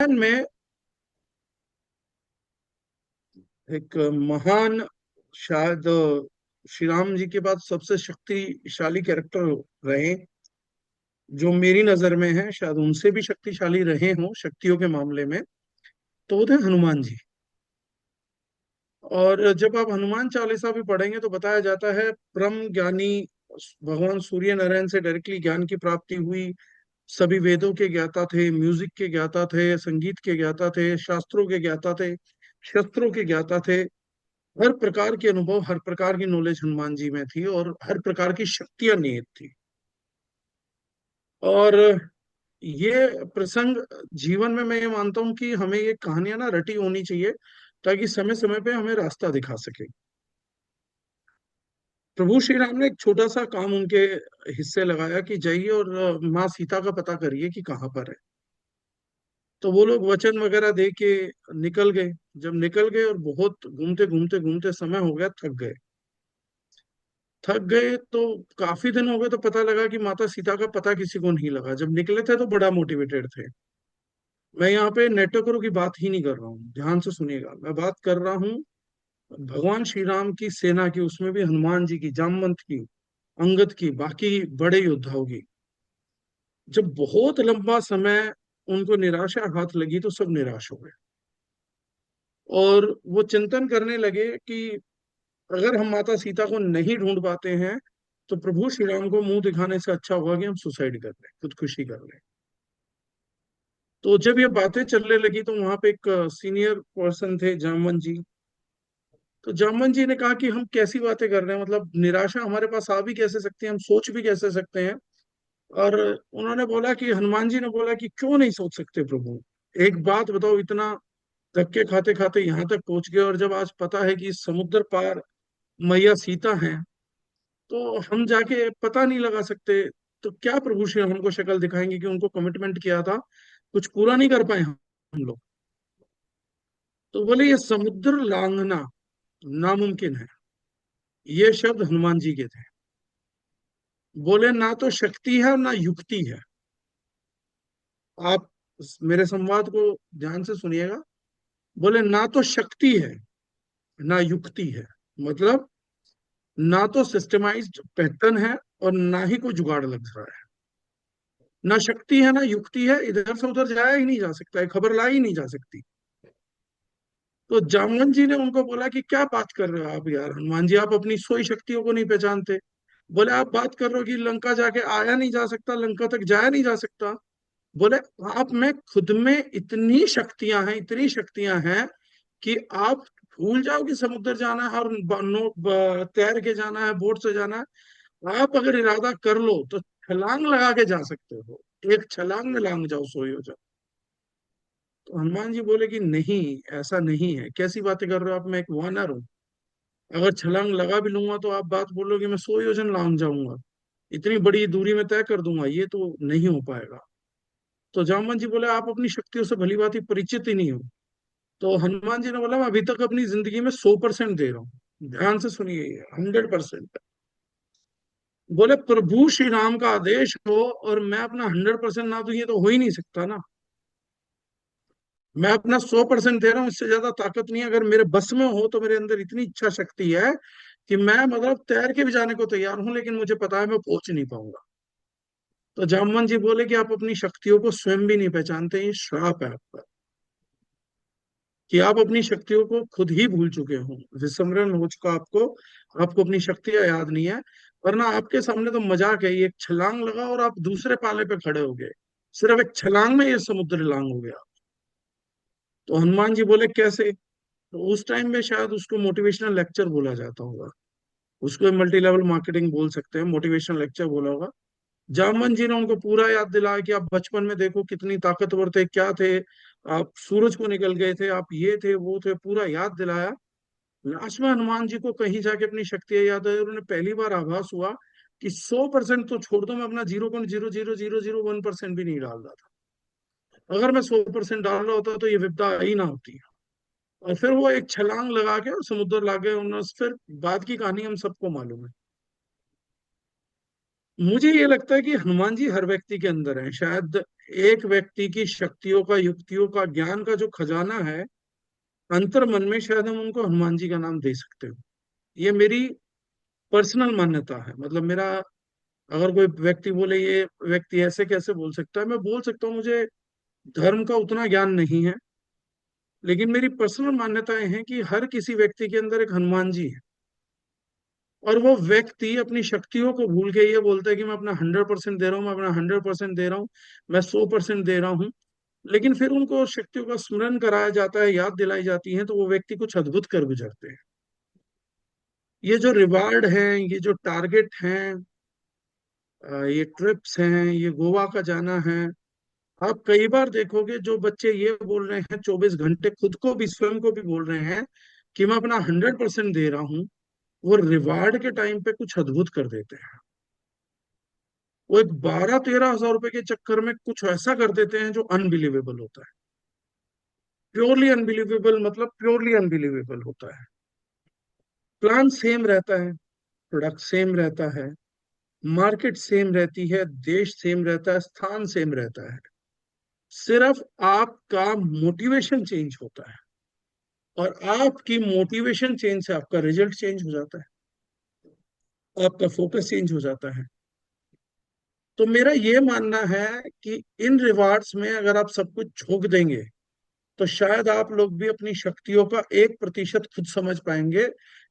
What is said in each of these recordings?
रामायण में एक महान, शायद श्री राम जी के बाद सबसे शक्तिशाली कैरेक्टर रहे, जो मेरी नजर में है, शायद उनसे भी शक्तिशाली रहे हों शक्तियों के मामले में। तो वो थे हनुमान जी। और जब आप हनुमान चालीसा भी पढ़ेंगे तो बताया जाता है परम ज्ञानी भगवान सूर्य नारायण से डायरेक्टली ज्ञान की प्राप्ति हुई। सभी वेदों के ज्ञाता थे, म्यूजिक के ज्ञाता थे, संगीत के ज्ञाता थे, शास्त्रों के ज्ञाता थे, शस्त्रों के ज्ञाता थे। हर प्रकार के अनुभव, हर प्रकार की नॉलेज हनुमान जी में थी और हर प्रकार की शक्तियां निहित थी। और ये प्रसंग जीवन में, मैं ये मानता हूँ कि हमें ये कहानियां ना रटी होनी चाहिए, ताकि समय समय पे हमें रास्ता दिखा सके। प्रभु श्री राम ने एक छोटा सा काम उनके हिस्से लगाया कि जाइए और माँ सीता का पता करिए कि कहाँ पर है। तो वो लोग वचन वगैरह दे के निकल गए। जब निकल गए और बहुत घूमते घूमते घूमते समय हो गया, थक गए। थक गए तो काफी दिन हो गए, तो पता लगा कि माता सीता का पता किसी को नहीं लगा। जब निकले थे तो बड़ा मोटिवेटेड थे। मैं यहाँ पे नेटवर्करों की बात ही नहीं कर रहा हूँ, ध्यान से सुनिएगा। मैं बात कर रहा हूँ भगवान श्री राम की सेना की, उसमें भी हनुमान जी की, जामवंत की, अंगद की, बाकी बड़े योद्धाओं की। जब बहुत लंबा समय उनको निराशा हाथ लगी तो सब निराश हो गए। और वो चिंतन करने लगे कि अगर हम माता सीता को नहीं ढूंढ पाते हैं तो प्रभु श्री राम को मुंह दिखाने से अच्छा होगा कि हम सुसाइड कर लें, खुदकुशी कर लें। तो जब ये बातें चलने लगी तो वहां पे एक सीनियर पर्सन थे, जामवन जी। तो जामवन जी ने कहा कि हम कैसी बातें कर रहे हैं, मतलब निराशा हमारे पास आ भी कैसे सकती है, हम सोच भी कैसे सकते हैं। और उन्होंने बोला कि, हनुमान जी ने बोला कि क्यों नहीं सोच सकते प्रभु। एक बात बताओ, इतना धक्के खाते खाते यहाँ तक पहुंच गए, और जब आज पता है कि समुद्र पार मैया सीता हैं, तो हम जाके पता नहीं लगा सकते। तो क्या प्रभु श्री राम हमको शक्ल दिखाएंगे कि उनको कमिटमेंट किया था, कुछ पूरा नहीं कर पाए हम लोग। तो बोले ये समुद्र लांघना नामुमकिन है। ये शब्द हनुमान जी के थे। बोले ना तो शक्ति है और ना युक्ति है। आप मेरे संवाद को ध्यान से सुनिएगा। बोले ना तो शक्ति है ना युक्ति है, मतलब ना तो सिस्टमाइज्ड पैटर्न है और ना ही कोई जुगाड़ लग रहा है। ना शक्ति है ना युक्ति है, इधर से उधर जाया ही नहीं जा सकता है, खबर लाई ही नहीं जा सकती। तो जामवन जी ने उनको बोला कि क्या बात कर रहे हो आप यार हनुमान जी, आप अपनी सोई शक्तियों को नहीं पहचानते। बोले आप बात कर रहे हो कि लंका जाके आया नहीं जा सकता, लंका तक जाया नहीं जा सकता। बोले आप में खुद में इतनी शक्तियां हैं, इतनी शक्तियां हैं कि आप भूल जाओ कि समुद्र जाना है और तैर के जाना है, बोट से जाना है। आप अगर इरादा कर लो तो छलांग लगा के जा सकते हो, एक छलांग में लांग जाओ, सोई हो जाओ। तो हनुमान जी बोले कि नहीं, ऐसा नहीं है, कैसी बातें कर रहे हो आप, मैं एक वानर हूँ। अगर छलांग लगा भी लूंगा तो आप बात बोलोगे मैं 100 योजन लांग जाऊंगा, इतनी बड़ी दूरी में तय कर दूंगा, ये तो नहीं हो पाएगा। तो जामवन जी बोले आप अपनी शक्तियों से भली भांति परिचित ही नहीं हो। तो हनुमान जी ने बोला मैं अभी तक अपनी जिंदगी में 100% दे रहा हूँ, ध्यान से सुनिए, 100%। बोले प्रभु श्री राम का आदेश हो और मैं अपना 100% ना दूं, ये तो हो ही नहीं सकता ना। मैं अपना 100% दे रहा हूँ, इससे ज्यादा ताकत नहीं है। अगर मेरे बस में हो तो मेरे अंदर इतनी इच्छा शक्ति है कि मैं मतलब तैर के भी जाने को तैयार हूं, लेकिन मुझे पता है मैं पहुंच नहीं पाऊंगा। तो जामवन जी बोले कि आप अपनी शक्तियों को स्वयं भी नहीं पहचानते, ये श्राप है आपका कि आप अपनी शक्तियों को खुद ही भूल चुके हो, विस्मरण हो चुका आपको, आपको अपनी शक्तियां याद नहीं है। वरना आपके सामने तो मजाक है, ये एक छलांग लगा और आप दूसरे पाले पे खड़े हो गए, सिर्फ एक छलांग में ये समुद्र लांग हो गया। तो हनुमान जी बोले कैसे। तो उस टाइम में शायद उसको मोटिवेशनल लेक्चर बोला जाता होगा, उसको मल्टी लेवल मार्केटिंग बोल सकते हैं, मोटिवेशनल लेक्चर बोला होगा। जामवन जी ने उनको पूरा याद दिलाया कि आप बचपन में देखो कितनी ताकतवर थे, क्या थे, आप सूरज को निकल गए थे, आप ये थे वो थे, पूरा याद दिलाया। लास्ट में हनुमान जी को कहीं जाके अपनी शक्तियां याद आई और उन्हें पहली बार आभास हुआ कि 100% तो छोड़ दो, मैं अपना 0.00001% भी नहीं डाल रहा था। अगर मैं 100% डाल रहा होता तो ये विपदा ही ना होती। और फिर वो एक छलांग लगा के और समुद्र ला गए उन्होंने। फिर बाद की कहानी हम सबको मालूम है। मुझे ये लगता है कि हनुमान जी हर व्यक्ति के अंदर है, शायद एक व्यक्ति की शक्तियों का, युक्तियों का, ज्ञान का जो खजाना है अंतर मन में, शायद हम उनको हनुमान जी का नाम दे सकते हो। ये मेरी पर्सनल मान्यता है। मतलब मेरा, अगर कोई व्यक्ति बोले ये व्यक्ति ऐसे कैसे बोल सकता है, मैं बोल सकता हूँ मुझे धर्म का उतना ज्ञान नहीं है, लेकिन मेरी पर्सनल मान्यताएं हैं कि हर किसी व्यक्ति के अंदर एक हनुमान जी है। और वो व्यक्ति अपनी शक्तियों को भूल के ये बोलता है कि मैं अपना 100% दे रहा हूँ, मैं अपना 100% दे रहा हूँ, मैं 100% दे रहा हूँ। लेकिन फिर उनको शक्तियों का स्मरण कराया जाता है, याद दिलाई जाती है, तो वो व्यक्ति कुछ अद्भुत कर गुजरते हैं। ये जो रिवार्ड है, ये जो टारगेट हैं, ये ट्रिप्स हैं, ये गोवा का जाना है, आप कई बार देखोगे जो बच्चे ये बोल रहे हैं 24 घंटे, खुद को भी, स्वयं को भी बोल रहे हैं कि मैं अपना 100% दे रहा हूँ, वो रिवार्ड के टाइम पे कुछ अद्भुत कर देते हैं। वो एक 12-13 हजार रुपए के चक्कर में कुछ ऐसा कर देते हैं जो अनबिलीवेबल होता है। प्योरली अनबिलीवेबल, मतलब प्योरली अनबिलीवेबल होता है। प्लान सेम रहता है, प्रोडक्ट सेम रहता है, मार्केट सेम रहती है, देश सेम रहता है, स्थान सेम रहता है। सिर्फ आपका मोटिवेशन चेंज होता है, और आपकी मोटिवेशन चेंज से आपका रिजल्ट चेंज हो जाता है, आपका फोकस चेंज हो जाता है। तो मेरा ये मानना है कि इन रिवार्ड्स में अगर आप सब कुछ झोंक देंगे, तो शायद आप लोग भी अपनी शक्तियों का 1% खुद समझ पाएंगे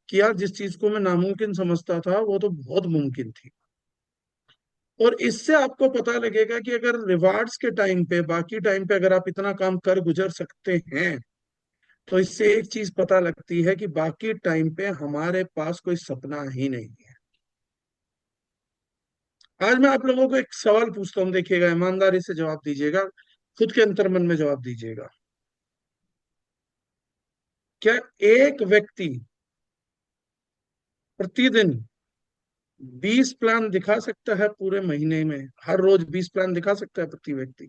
कि यार जिस चीज को मैं नामुमकिन समझता था वो तो बहुत मुमकिन थी। और इससे आपको पता लगेगा कि अगर रिवार्ड्स के टाइम पे, बाकी टाइम पे अगर आप इतना काम कर गुजर सकते हैं, तो इससे एक चीज पता लगती है कि बाकी टाइम पे हमारे पास कोई सपना ही नहीं है। आज मैं आप लोगों को एक सवाल पूछता हूँ, देखिएगा, ईमानदारी से जवाब दीजिएगा, खुद के अंतर्मन में जवाब दीजिएगा। क्या एक व्यक्ति प्रतिदिन 20 प्लान दिखा सकता है पूरे महीने में? हर रोज 20 प्लान दिखा सकता है प्रति व्यक्ति?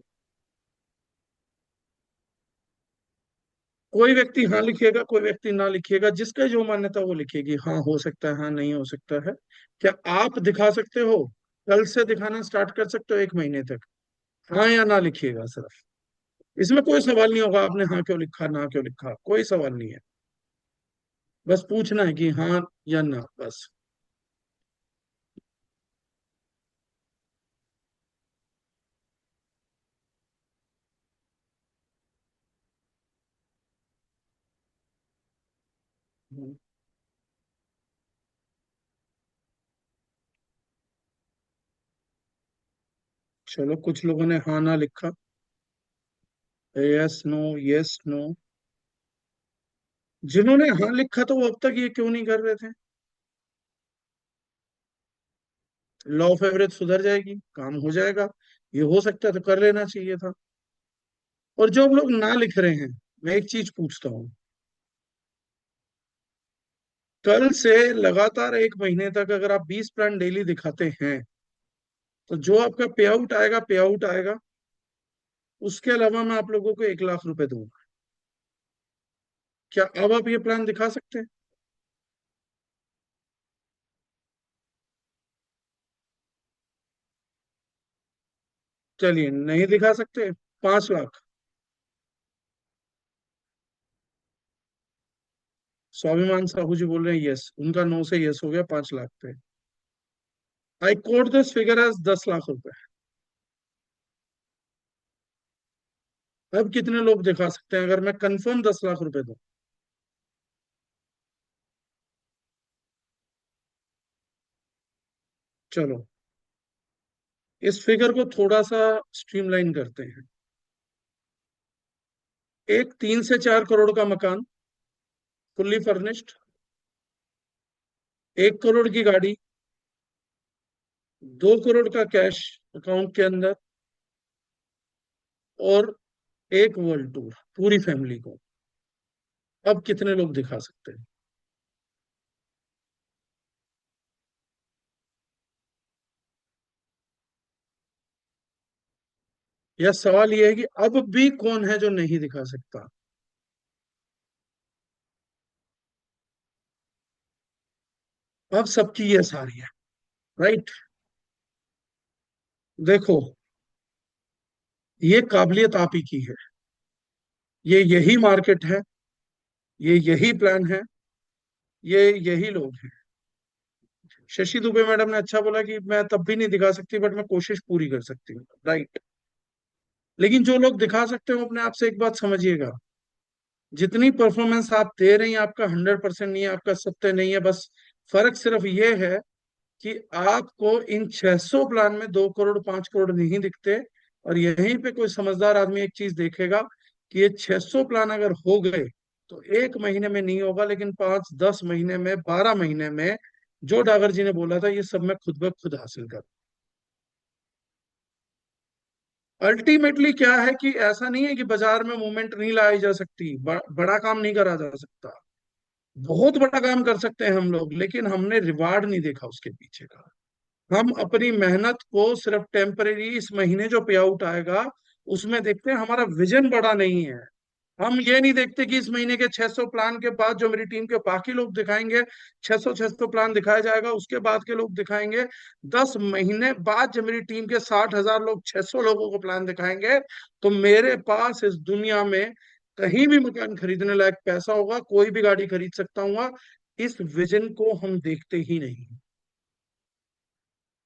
कोई व्यक्ति हाँ लिखेगा, कोई व्यक्ति ना लिखेगा, जिसका जो मान्यता वो लिखेगी, हाँ हो सकता है, हाँ नहीं हो सकता है। क्या आप दिखा सकते हो? कल से दिखाना स्टार्ट कर सकते हो, 1 महीने तक? हाँ या ना लिखिएगा सिर्फ। इसमें कोई सवाल नहीं होगा आपने हाँ क्यों लिखा, ना क्यों लिखा, कोई सवाल नहीं है। बस पूछना है कि हाँ या ना, बस। चलो, कुछ लोगों ने हाँ ना लिखा। Yes no, yes no. जिन्होंने हाँ लिखा तो वो अब तक ये क्यों नहीं कर रहे थे? लॉ ऑफ एवरेज सुधर जाएगी, काम हो जाएगा। ये हो सकता है तो कर लेना चाहिए था। और जो लोग ना लिख रहे हैं, मैं एक चीज पूछता हूँ, कल से लगातार 1 महीने तक अगर आप 20 प्लान डेली दिखाते हैं, तो जो आपका पे आउट आएगा, पे आउट आएगा। उसके अलावा मैं आप लोगों को 1 लाख रुपए दूंगा। क्या अब आप ये प्लान दिखा सकते हैं? चलिए, नहीं दिखा सकते? 5 लाख। स्वाभिमान साहू जी बोल रहे हैं यस, उनका नो से यस हो गया 5 लाख पे। I quote this figure as 10 lakh रुपए। अब कितने लोग दिखा सकते हैं अगर मैं कंफर्म 10 लाख रुपए दूं? चलो, इस फिगर को थोड़ा सा स्ट्रीमलाइन करते हैं। एक 3 से 4 करोड़ का मकान, फुल्ली फर्निश्ड, 1 करोड़ की गाड़ी, 2 करोड़ का कैश अकाउंट के अंदर, और एक वर्ल्ड टूर पूरी फैमिली को। अब कितने लोग दिखा सकते हैं? यह सवाल यह है कि अब भी कौन है जो नहीं दिखा सकता? अब सबकी ये सारी है, राइट? देखो, ये काबिलियत आप ही की है, ये यही मार्केट है, ये यही प्लान है, ये यही लोग हैं। शशि दुबे मैडम ने अच्छा बोला कि मैं तब भी नहीं दिखा सकती, बट मैं कोशिश पूरी कर सकती हूँ, राइट। लेकिन जो लोग दिखा सकते हो अपने आप से एक बात समझिएगा, जितनी परफॉर्मेंस आप दे रही हैं आपका 100% नहीं है, आपका सत्य नहीं है, बस फर्क सिर्फ ये है कि आपको इन 600 प्लान में 2 करोड़ 5 करोड़ नहीं दिखते। और यहीं पे कोई समझदार आदमी एक चीज देखेगा कि ये 600 प्लान अगर हो गए तो 1 महीने में नहीं होगा, लेकिन 5 10 महीने में 12 महीने में जो डागर जी ने बोला था ये सब मैं खुद ब खुद हासिल कर। अल्टीमेटली क्या है कि ऐसा नहीं है कि बाजार में मूवमेंट नहीं लाई जा सकती, बड़ा काम नहीं करा जा सकता, बहुत बड़ा काम कर सकते हैं हम लोग, लेकिन हमने रिवार्ड नहीं देखा उसके पीछे का। हम अपनी मेहनत को सिर्फ टेम्परेरी, इस महीने जो पे आउट आएगा उसमें देखते हैं, हमारा विजन बड़ा नहीं है। हम ये नहीं देखते कि इस महीने के 600 प्लान के बाद जो मेरी टीम के बाकी लोग दिखाएंगे, 600 प्लान दिखाया जाएगा, उसके बाद के लोग दिखाएंगे, 10 महीने बाद जब मेरी टीम के 60,000 लोग 600 लोगों को प्लान दिखाएंगे, तो मेरे पास इस दुनिया में कहीं भी मकान खरीदने लायक पैसा होगा, कोई भी गाड़ी खरीद सकता हूँ। इस विजन को हम देखते ही नहीं।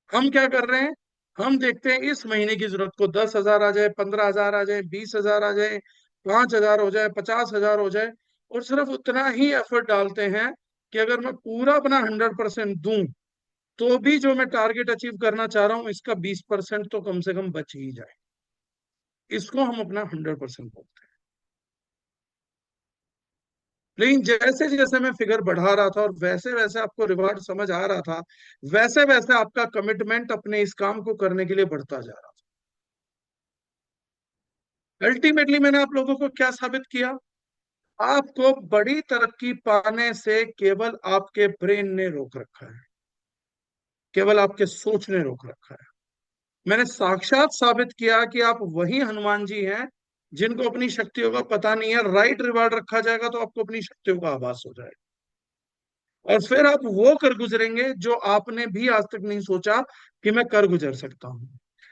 हम क्या कर रहे हैं, हम देखते हैं इस महीने की जरूरत को 10,000 आ जाए, 15,000 आ जाए, 20,000 आ जाए, 5,000 हो जाए, 50,000 हो जाए, और सिर्फ उतना ही एफर्ट डालते हैं कि अगर मैं पूरा अपना 100% दूं तो भी जो मैं टारगेट अचीव करना चाह रहा हूं इसका 20% तो कम से कम बच ही जाए। इसको हम अपना 100% बोलते हैं। लेकिन जैसे जैसे मैं फिगर बढ़ा रहा था और वैसे वैसे आपको रिवार्ड समझ आ रहा था, वैसे वैसे आपका कमिटमेंट अपने इस काम को करने के लिए बढ़ता जा रहा था। अल्टीमेटली मैंने आप लोगों को क्या साबित किया, आपको बड़ी तरक्की पाने से केवल आपके ब्रेन ने रोक रखा है, केवल आपके सोच ने रोक रखा है। मैंने साक्षात साबित किया कि आप वही हनुमान जी हैं जिनको अपनी शक्तियों का पता नहीं है, राइट रिवार्ड रखा जाएगा तो आपको अपनी शक्तियों का आभास हो जाएगा, और फिर आप वो कर गुजरेंगे जो आपने भी आज तक नहीं सोचा कि मैं कर गुजर सकता हूं।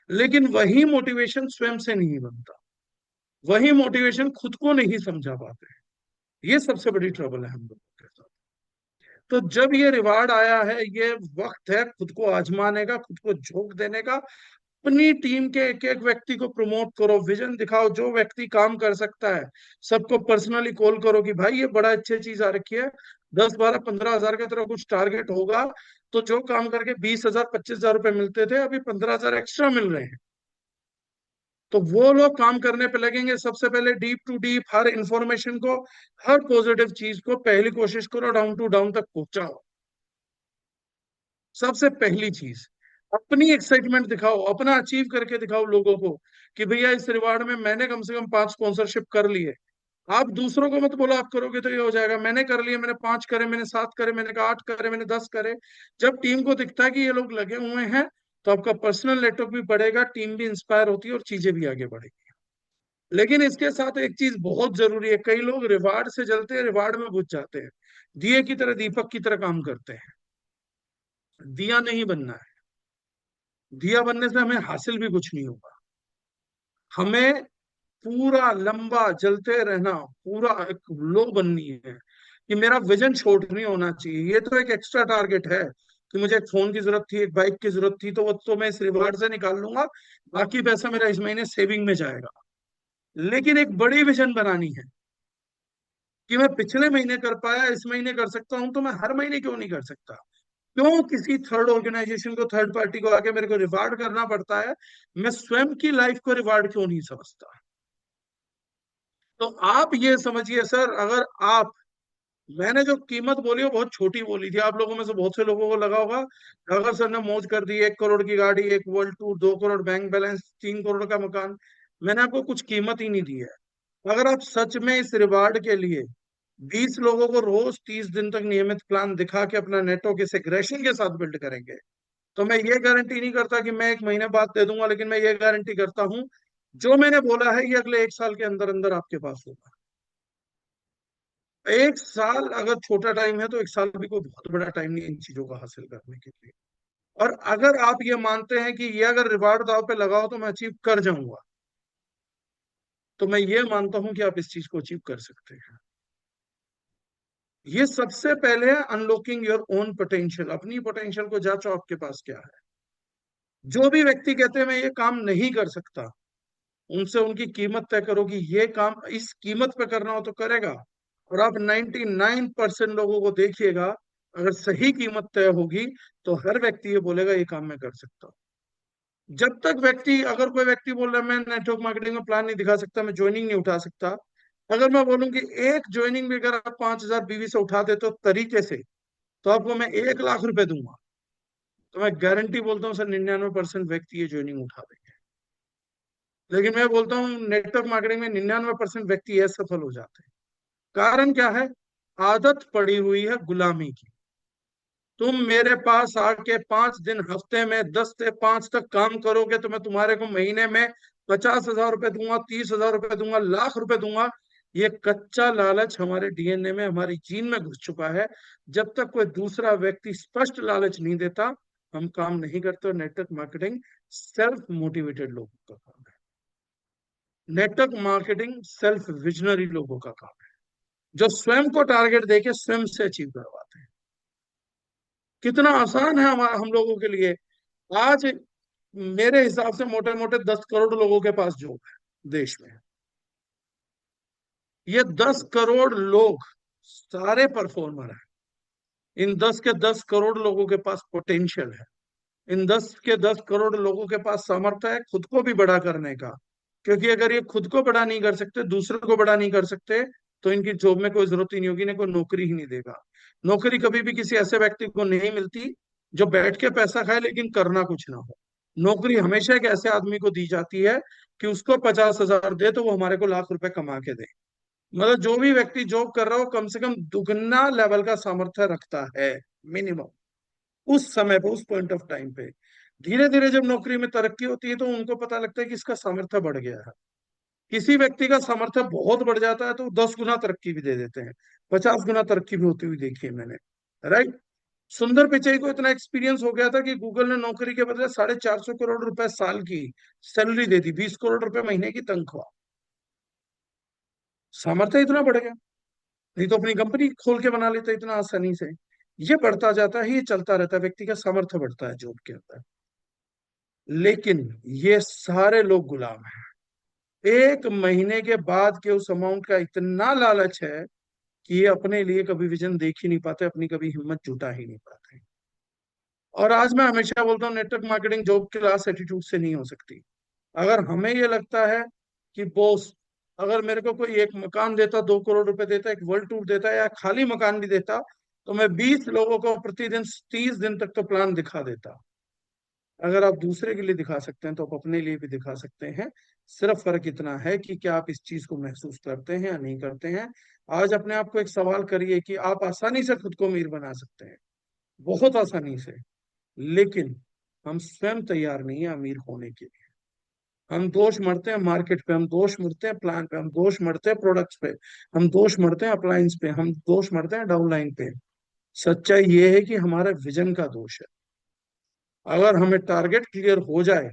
लेकिन वही मोटिवेशन स्वयं से नहीं बनता, वही मोटिवेशन खुद को नहीं समझा पाते। ये सबसे बड़ी ट्रबल है हम लोगों के साथ। तो जब ये रिवार्ड आया है, ये वक्त है खुद को आजमाने का, खुद को झोंक देने का। अपनी टीम के एक एक व्यक्ति को प्रमोट करो, विजन दिखाओ, जो व्यक्ति काम कर सकता है सबको पर्सनली कॉल करो कि भाई ये बड़ा अच्छी चीज आ रखी है, 10 12 15 हजार का तेरा कुछ टारगेट होगा, तो जो काम करके 20,000 25,000 रुपए मिलते थे अभी 15,000 एक्स्ट्रा मिल रहे हैं, तो वो लोग काम करने पे लगेंगे। सबसे पहले डीप टू डीप हर इंफॉर्मेशन को, हर पॉजिटिव चीज को पहली कोशिश करो डाउन टू डाउन तक पहुंचाओ। सबसे पहली चीज अपनी एक्साइटमेंट दिखाओ, अपना अचीव करके दिखाओ लोगों को कि भैया इस रिवार्ड में मैंने कम से कम 5 स्पॉन्सरशिप कर लिए। आप दूसरों को मत बोलो आप करोगे तो ये हो जाएगा, मैंने कर लिए, मैंने 5 करे, मैंने 7 करे, मैंने कहा 8 करे, मैंने 10 करे। जब टीम को दिखता है कि ये लोग लगे हुए हैं तो आपका पर्सनल नेटवर्क भी बढ़ेगा, टीम भी इंस्पायर होती है और चीजें भी आगे बढ़ेगी। लेकिन इसके साथ एक चीज बहुत जरूरी है, कई लोग रिवार्ड से जलते हैं, रिवार्ड में बुझ जाते हैं, दिए की तरह दीपक की तरह काम करते हैं। दिया नहीं बनना है, दिया बनने से हमें हासिल भी कुछ नहीं होगा। हमें पूरा लंबा जलते रहना, पूरा एक लो बननी है कि मेरा विजन छोट नहीं होना चाहिए। ये तो एक एक्स्ट्रा टारगेट है कि मुझे एक फोन की जरूरत थी, एक बाइक की जरूरत थी, तो वो तो मैं इस रिवार्ड से निकाल लूंगा, बाकी पैसा मेरा इस महीने सेविंग में जाएगा। लेकिन एक बड़ी विजन बनानी है कि मैं पिछले महीने कर पाया, इस महीने कर सकता हूं, तो मैं हर महीने क्यों नहीं कर सकता। क्यों किसी थर्ड ऑर्गेनाइजेशन को, थर्ड पार्टी को आके मेरे को रिवार्ड करना पड़ता है, मैं स्वयं की लाइफ को रिवार्ड क्यों नहीं समझता। तो आप ये समझिए सर, अगर आप, मैंने जो कीमत बोली वो बहुत छोटी बोली थी, आप लोगों में से बहुत से लोगों को लगा होगा अगर सर ने मौज कर दी, 1 करोड़ की गाड़ी, एक world tour, 2 crore bank balance, 3 crore का मकान, मैंने आपको कुछ कीमत ही नहीं दी है। अगर आप सच में इस रिवार्ड के लिए 20 लोगों को रोज 30 दिन तक नियमित प्लान दिखा के अपना नेटवर्क इस एग्रेशन के साथ बिल्ड करेंगे, तो मैं ये गारंटी नहीं करता कि मैं 1 महीने बाद दे दूंगा, लेकिन मैं ये गारंटी करता हूं जो मैंने बोला है ये अगले 1 साल के अंदर अंदर आपके पास होगा। 1 साल अगर छोटा टाइम है तो 1 साल भी कोई बहुत बड़ा टाइम नहीं है इन चीजों को हासिल करने के लिए। और अगर आप ये मानते हैं कि ये अगर रिवार्ड दाव पे लगाओ तो मैं अचीव कर जाऊंगा, तो मैं ये मानता हूं कि आप इस चीज को अचीव कर सकते हैं। ये सबसे पहले है अनलॉकिंग योर ओन पोटेंशियल। अपनी पोटेंशियल को जांचो, आपके पास क्या है। जो भी व्यक्ति कहते हैं मैं ये काम नहीं कर सकता, उनसे उनकी कीमत तय करो कि ये काम इस कीमत पे करना हो तो करेगा। और आप 99% लोगों को देखिएगा, अगर सही कीमत तय होगी तो हर व्यक्ति ये बोलेगा ये काम मैं कर सकता हूँ। जब तक व्यक्ति, अगर कोई व्यक्ति बोल रहा है मैं नेटवर्क मार्केटिंग में प्लान नहीं दिखा सकता, मैं ज्वाइनिंग नहीं उठा सकता, अगर मैं बोलूं कि एक ज्वाइनिंग भी अगर आप 5,000 बीवी से उठा देते हो तरीके से, तो आपको मैं 1 लाख रुपए दूंगा, तो मैं गारंटी बोलता हूँ सर 99% व्यक्ति ये ज्वाइनिंग उठा देंगे। लेकिन मैं बोलता हूँ नेटवर्क मार्केटिंग में 99% व्यक्ति असफल हो जाते हैं। कारण क्या है? आदत पड़ी हुई है गुलामी की। तुम मेरे पास आके 5 दिन हफ्ते में 10 से 5 तक काम करोगे तो मैं तुम्हारे को महीने में 50,000 रुपए दूंगा, 30,000 रुपए दूंगा, लाख रुपए दूंगा। ये कच्चा लालच हमारे डीएनए में, हमारी जीन में घुस चुका है। जब तक कोई दूसरा व्यक्ति स्पष्ट लालच नहीं देता, हम काम नहीं करते। नेटवर्क मार्केटिंग सेल्फ मोटिवेटेड लोगों का काम है। नेटवर्क मार्केटिंग सेल्फ विजनरी लोगों का काम है, जो स्वयं को टारगेट देके स्वयं से अचीव करवाते हैं। कितना आसान है हम लोगों के लिए। आज मेरे हिसाब से मोटे मोटे 10 करोड़ लोगों के पास जॉब है देश में। ये 10 करोड़ लोग सारे परफॉर्मर हैं। इन 10 के 10 करोड़ लोगों के पास पोटेंशियल है। इन 10 के 10 करोड़ लोगों के पास सामर्थ्य है खुद को भी बड़ा करने का। क्योंकि अगर ये खुद को बड़ा नहीं कर सकते, दूसरों को बड़ा नहीं कर सकते, तो इनकी जॉब में कोई जरूरत ही नहीं होगी, इन्हें कोई नौकरी ही नहीं देगा। नौकरी कभी भी किसी ऐसे व्यक्ति को नहीं मिलती जो बैठ के पैसा खाए लेकिन करना कुछ ना हो। नौकरी हमेशा एक ऐसे आदमी को दी जाती है कि उसको 50,000 दे तो वो हमारे को लाख रुपए कमा के दे। मतलब जो भी व्यक्ति जॉब कर रहा हो कम से कम दुगना लेवल का सामर्थ्य रखता है, मिनिमम, उस समय पे, उस पॉइंट ऑफ टाइम पे। धीरे धीरे जब नौकरी में तरक्की होती है तो उनको पता लगता है कि इसका सामर्थ्य बढ़ गया है। किसी व्यक्ति का सामर्थ्य बहुत बढ़ जाता है तो 10 गुना तरक्की भी दे देते हैं, 50 गुना तरक्की भी होती हुई देखी है मैंने। राइट। सुंदर पिचई को इतना एक्सपीरियंस हो गया था कि गूगल ने नौकरी के बदले 450 करोड़ रुपए साल की सैलरी दे दी, 20 करोड़ रुपए महीने की तनख्वाह। सामर्थ्य इतना बढ़ गया, नहीं तो अपनी कंपनी खोल के बना लेते इतना आसानी से। ये बढ़ता जाता है, ये चलता रहता है, व्यक्ति का सामर्थ्य बढ़ता है जॉब के अंदर। लेकिन ये सारे लोग गुलाम हैं। 1 महीने के बाद के उस अमाउंट का इतना लालच है कि ये अपने लिए कभी विजन देख ही नहीं पाते, अपनी कभी हिम्मत जुटा ही नहीं पाते। और आज मैं हमेशा बोलता हूँ network marketing job class attitude से नहीं हो सकती। अगर हमें ये लगता है कि बॉस अगर मेरे को कोई एक मकान देता, 2 करोड़ रुपए देता, एक वर्ल्ड टूर देता या खाली मकान भी देता, तो मैं 20 लोगों को प्रतिदिन 30 दिन तक तो प्लान दिखा देता। अगर आप दूसरे के लिए दिखा सकते हैं तो आप अपने लिए भी दिखा सकते हैं। सिर्फ फर्क इतना है कि क्या आप इस चीज को महसूस करते हैं या नहीं करते हैं। आज अपने आप को एक सवाल करिए कि आप आसानी से खुद को अमीर बना सकते हैं, बहुत आसानी से। लेकिन हम स्वयं तैयार नहीं है अमीर होने के लिए। हम दोष मरते हैं मार्केट पे, हम दोष मरते हैं प्लान पे, हम दोष मरते हैं प्रोडक्ट्स पे, हम दोष मरते हैं अप्लायंस पे, हम दोष मरते हैं डाउनलाइन पे। सच्चाई ये है कि हमारा विजन का दोष है। अगर हमें टारगेट क्लियर हो जाए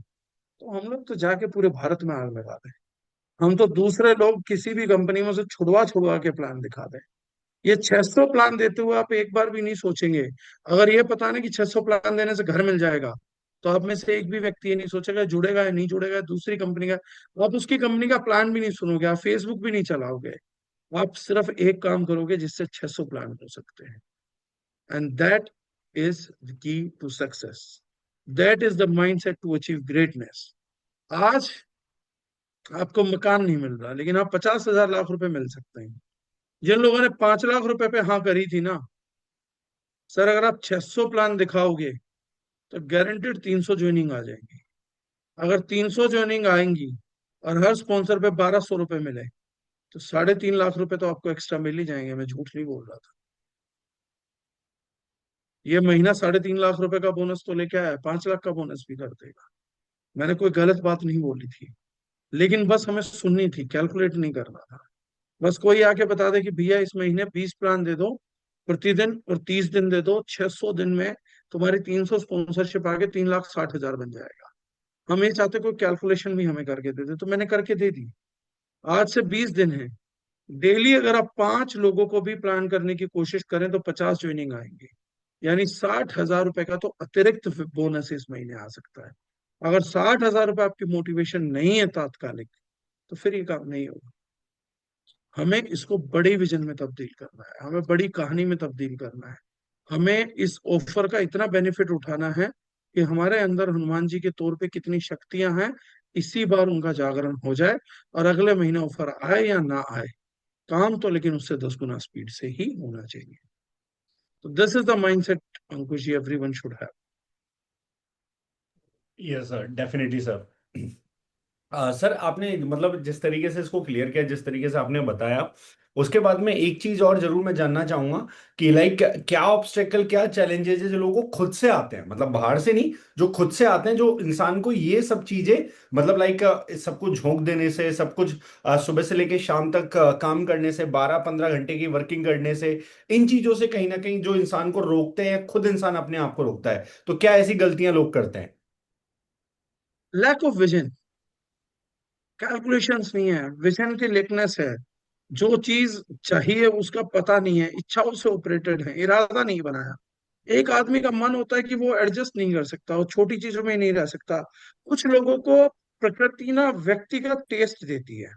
तो हम लोग तो जाके पूरे भारत में आग लगा दें। हम तो दूसरे लोग किसी भी कंपनी में से छुड़वा छुड़वा के प्लान दिखा दें। ये 600 प्लान देते हुए आप एक बार भी नहीं सोचेंगे। अगर ये पता नहीं कि 600 प्लान देने से घर मिल जाएगा, तो आप में से एक भी व्यक्ति ये नहीं सोचेगा जुड़ेगा या नहीं जुड़ेगा दूसरी कंपनी का। आप उसकी कंपनी का प्लान भी नहीं सुनोगे, आप फेसबुक भी नहीं चलाओगे। आप सिर्फ एक काम करोगे जिससे 600 प्लान हो सकते हैं। And that is the key to success. That is the mindset to achieve greatness. आज आपको मकान नहीं मिल रहा लेकिन आप 50,000 लाख रुपए मिल सकते हैं। जिन लोगों ने 5 लाख रुपए पे हाँ करी थी ना, सर अगर आप 600 प्लान दिखाओगे तो गारंटेड 300 ज्वाइनिंग आ जाएंगी। अगर 300 ज्वाइनिंग आएंगी और हर स्पॉन्सर पे 1,200 रुपए मिले, तो 3.5 लाख रुपए तो आपको एक्स्ट्रा मिल ही जाएंगे। मैं झूठ नहीं बोल रहा था। ये महीना 3.5 लाख रुपए का बोनस तो लेके आया, 5 लाख का बोनस भी कर देगा। मैंने कोई गलत बात नहीं बोली थी, लेकिन बस हमें सुननी थी, कैलकुलेट नहीं करना था। बस कोई आके बता दे कि भैया इस महीने 20 प्लान दे दो प्रतिदिन और 30 दिन दे दो, 600 दिन में तुम्हारी 300 स्पॉन्सरशिप आके 3,60,000 बन जाएगा। हम ये चाहते कोई कैलकुलेशन भी हमें करके दे दे, तो मैंने करके दे दी। आज से 20 दिन है। डेली अगर आप 5 लोगों को भी प्लान करने की कोशिश करें तो 50 ज्वाइनिंग आएंगे। यानी 60,000 रुपए का तो अतिरिक्त बोनस इस महीने आ सकता है। अगर 60,000 रुपए आपकी मोटिवेशन नहीं है तात्कालिक, तो फिर ये काम नहीं होगा। हमें इसको बड़ी विजन में तब्दील करना है, हमें बड़ी कहानी में तब्दील करना है। हमें इस ऑफर का इतना बेनिफिट उठाना है कि हमारे अंदर हनुमान जी के तौर पे कितनी शक्तियां हैं, इसी बार उनका जागरण हो जाए। और अगले महीने ऑफर आए या ना आए, काम तो लेकिन उससे 10 गुना स्पीड से ही होना चाहिए। तो this is the mindset, Ankush ji, everyone should have. Yes sir, definitely sir. Sir आपने मतलब जिस तरीके से इसको क्लियर किया, जिस तरीके से आपने बताया, उसके बाद में एक चीज और जरूर मैं जानना चाहूंगा कि लाइक क्या ऑब्स्टेकल, क्या चैलेंजेस है जो लोगों को खुद से आते हैं, मतलब बाहर से नहीं, जो खुद से आते हैं, जो इंसान को ये सब चीजें मतलब लाइक सब कुछ झोंक देने से, सब कुछ सुबह से लेके शाम तक काम करने से, 12-15 घंटे की वर्किंग करने से, इन चीजों से कहीं ना कहीं जो इंसान को रोकते हैं, खुद इंसान अपने आप को रोकता है, तो क्या ऐसी गलतियां लोग करते हैं? लैक ऑफ विजन, कैलकुलेशंस नहीं है, विजन की लेकनेस है। जो चीज चाहिए उसका पता नहीं है, इच्छाओं से ऑपरेटेड है, इरादा नहीं बनाया। एक आदमी का मन होता है कि वो एडजस्ट नहीं कर सकता, वो छोटी चीजों में नहीं रह सकता। कुछ लोगों को प्रकृति ना व्यक्तिगत टेस्ट देती है।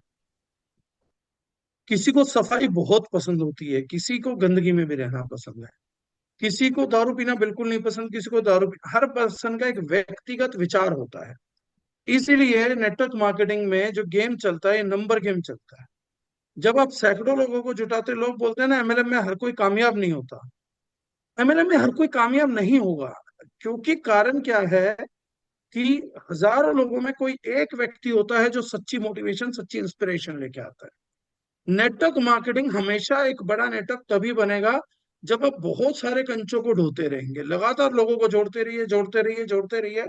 किसी को सफाई बहुत पसंद होती है, किसी को गंदगी में भी रहना पसंद है, किसी को दारू पीना बिल्कुल नहीं पसंद, किसी को हर पर्सन का एक व्यक्तिगत विचार होता है। इसीलिए नेटवर्क मार्केटिंग में जो गेम चलता है, ये नंबर गेम चलता है। जब आप सैकड़ों लोगों को जुटाते, लोग बोलते हैं ना एमएलएम में हर कोई कामयाब नहीं होता। एमएलएम में हर कोई कामयाब नहीं होगा, क्योंकि कारण क्या है कि हजारों लोगों में कोई एक व्यक्ति होता है जो सच्ची मोटिवेशन, सच्ची इंस्पिरेशन लेके आता है। नेटवर्क मार्केटिंग हमेशा एक बड़ा नेटवर्क तभी बनेगा जब आप बहुत सारे कंचों को ढोते रहेंगे, लगातार लोगों को जोड़ते रहिए, जोड़ते रहिए, जोड़ते रहिए।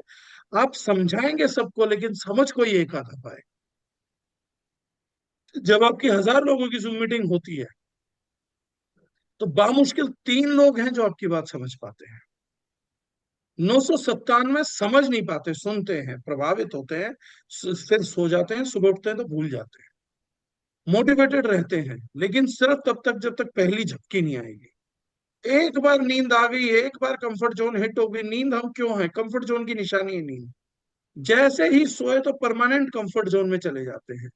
आप समझाएंगे सबको, लेकिन समझ कोई एक आता पाए। जब आपकी 1000 लोगों की जूम मीटिंग होती है, तो बामुश्किल 3 लोग हैं जो आपकी बात समझ पाते हैं। 997 समझ नहीं पाते, सुनते हैं, प्रभावित होते हैं, फिर सो जाते हैं, सुबह उठते हैं तो भूल जाते हैं। मोटिवेटेड रहते हैं, लेकिन सिर्फ तब तक जब तक पहली झपकी नहीं आएगी। एक बार नींद आ गई, एक बार कंफर्ट जोन हिट हो गई। नींद हम क्यों है? कंफर्ट जोन की निशानी है नींद। जैसे ही सोए तो परमानेंट कंफर्ट जोन में चले जाते हैं,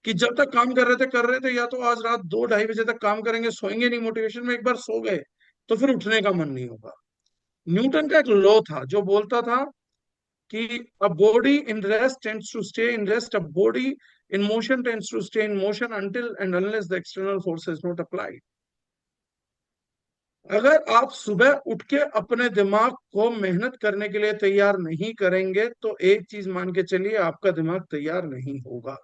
कि जब तक काम कर रहे थे, या तो आज रात 2-2:30 बजे तक काम करेंगे, सोएंगे नहीं मोटिवेशन में, एक बार सो गए तो फिर उठने का मन नहीं होगा। न्यूटन का एक लॉ था जो बोलता था कि a body in rest tends to stay in rest, a body in motion tends to stay in motion until and unless the external force is not applied. अगर आप सुबह उठ के अपने दिमाग को मेहनत करने के लिए तैयार नहीं करेंगे, तो एक चीज मान के चलिए, आपका दिमाग तैयार नहीं होगा।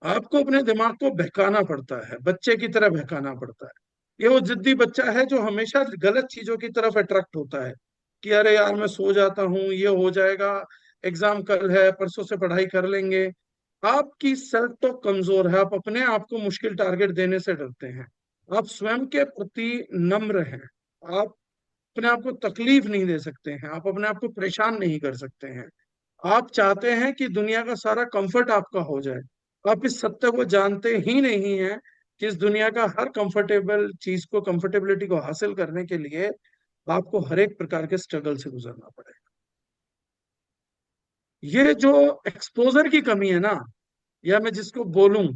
आपको अपने दिमाग को बहकाना पड़ता है, बच्चे की तरह बहकाना पड़ता है। ये वो जिद्दी बच्चा है जो हमेशा गलत चीजों की तरफ अट्रैक्ट होता है, कि अरे यार मैं सो जाता हूँ, ये हो जाएगा, एग्जाम कल है, परसों से पढ़ाई कर लेंगे। आपकी सेल्फ टॉक कमजोर है, आप अपने आप को मुश्किल टारगेट देने से डरते हैं। आप स्वयं के प्रति नम्र हैं। आप अपने आप को तकलीफ नहीं दे सकते हैं, आप अपने आप को परेशान नहीं कर सकते हैं। आप चाहते हैं कि दुनिया का सारा कंफर्ट आपका हो जाए। आप इस सत्य को जानते ही नहीं हैं कि इस दुनिया का हर कंफर्टेबल चीज को, कंफर्टेबिलिटी को हासिल करने के लिए आपको हर एक प्रकार के स्ट्रगल से गुजरना पड़ेगा। ये जो एक्सपोजर की कमी है ना, या मैं जिसको बोलूं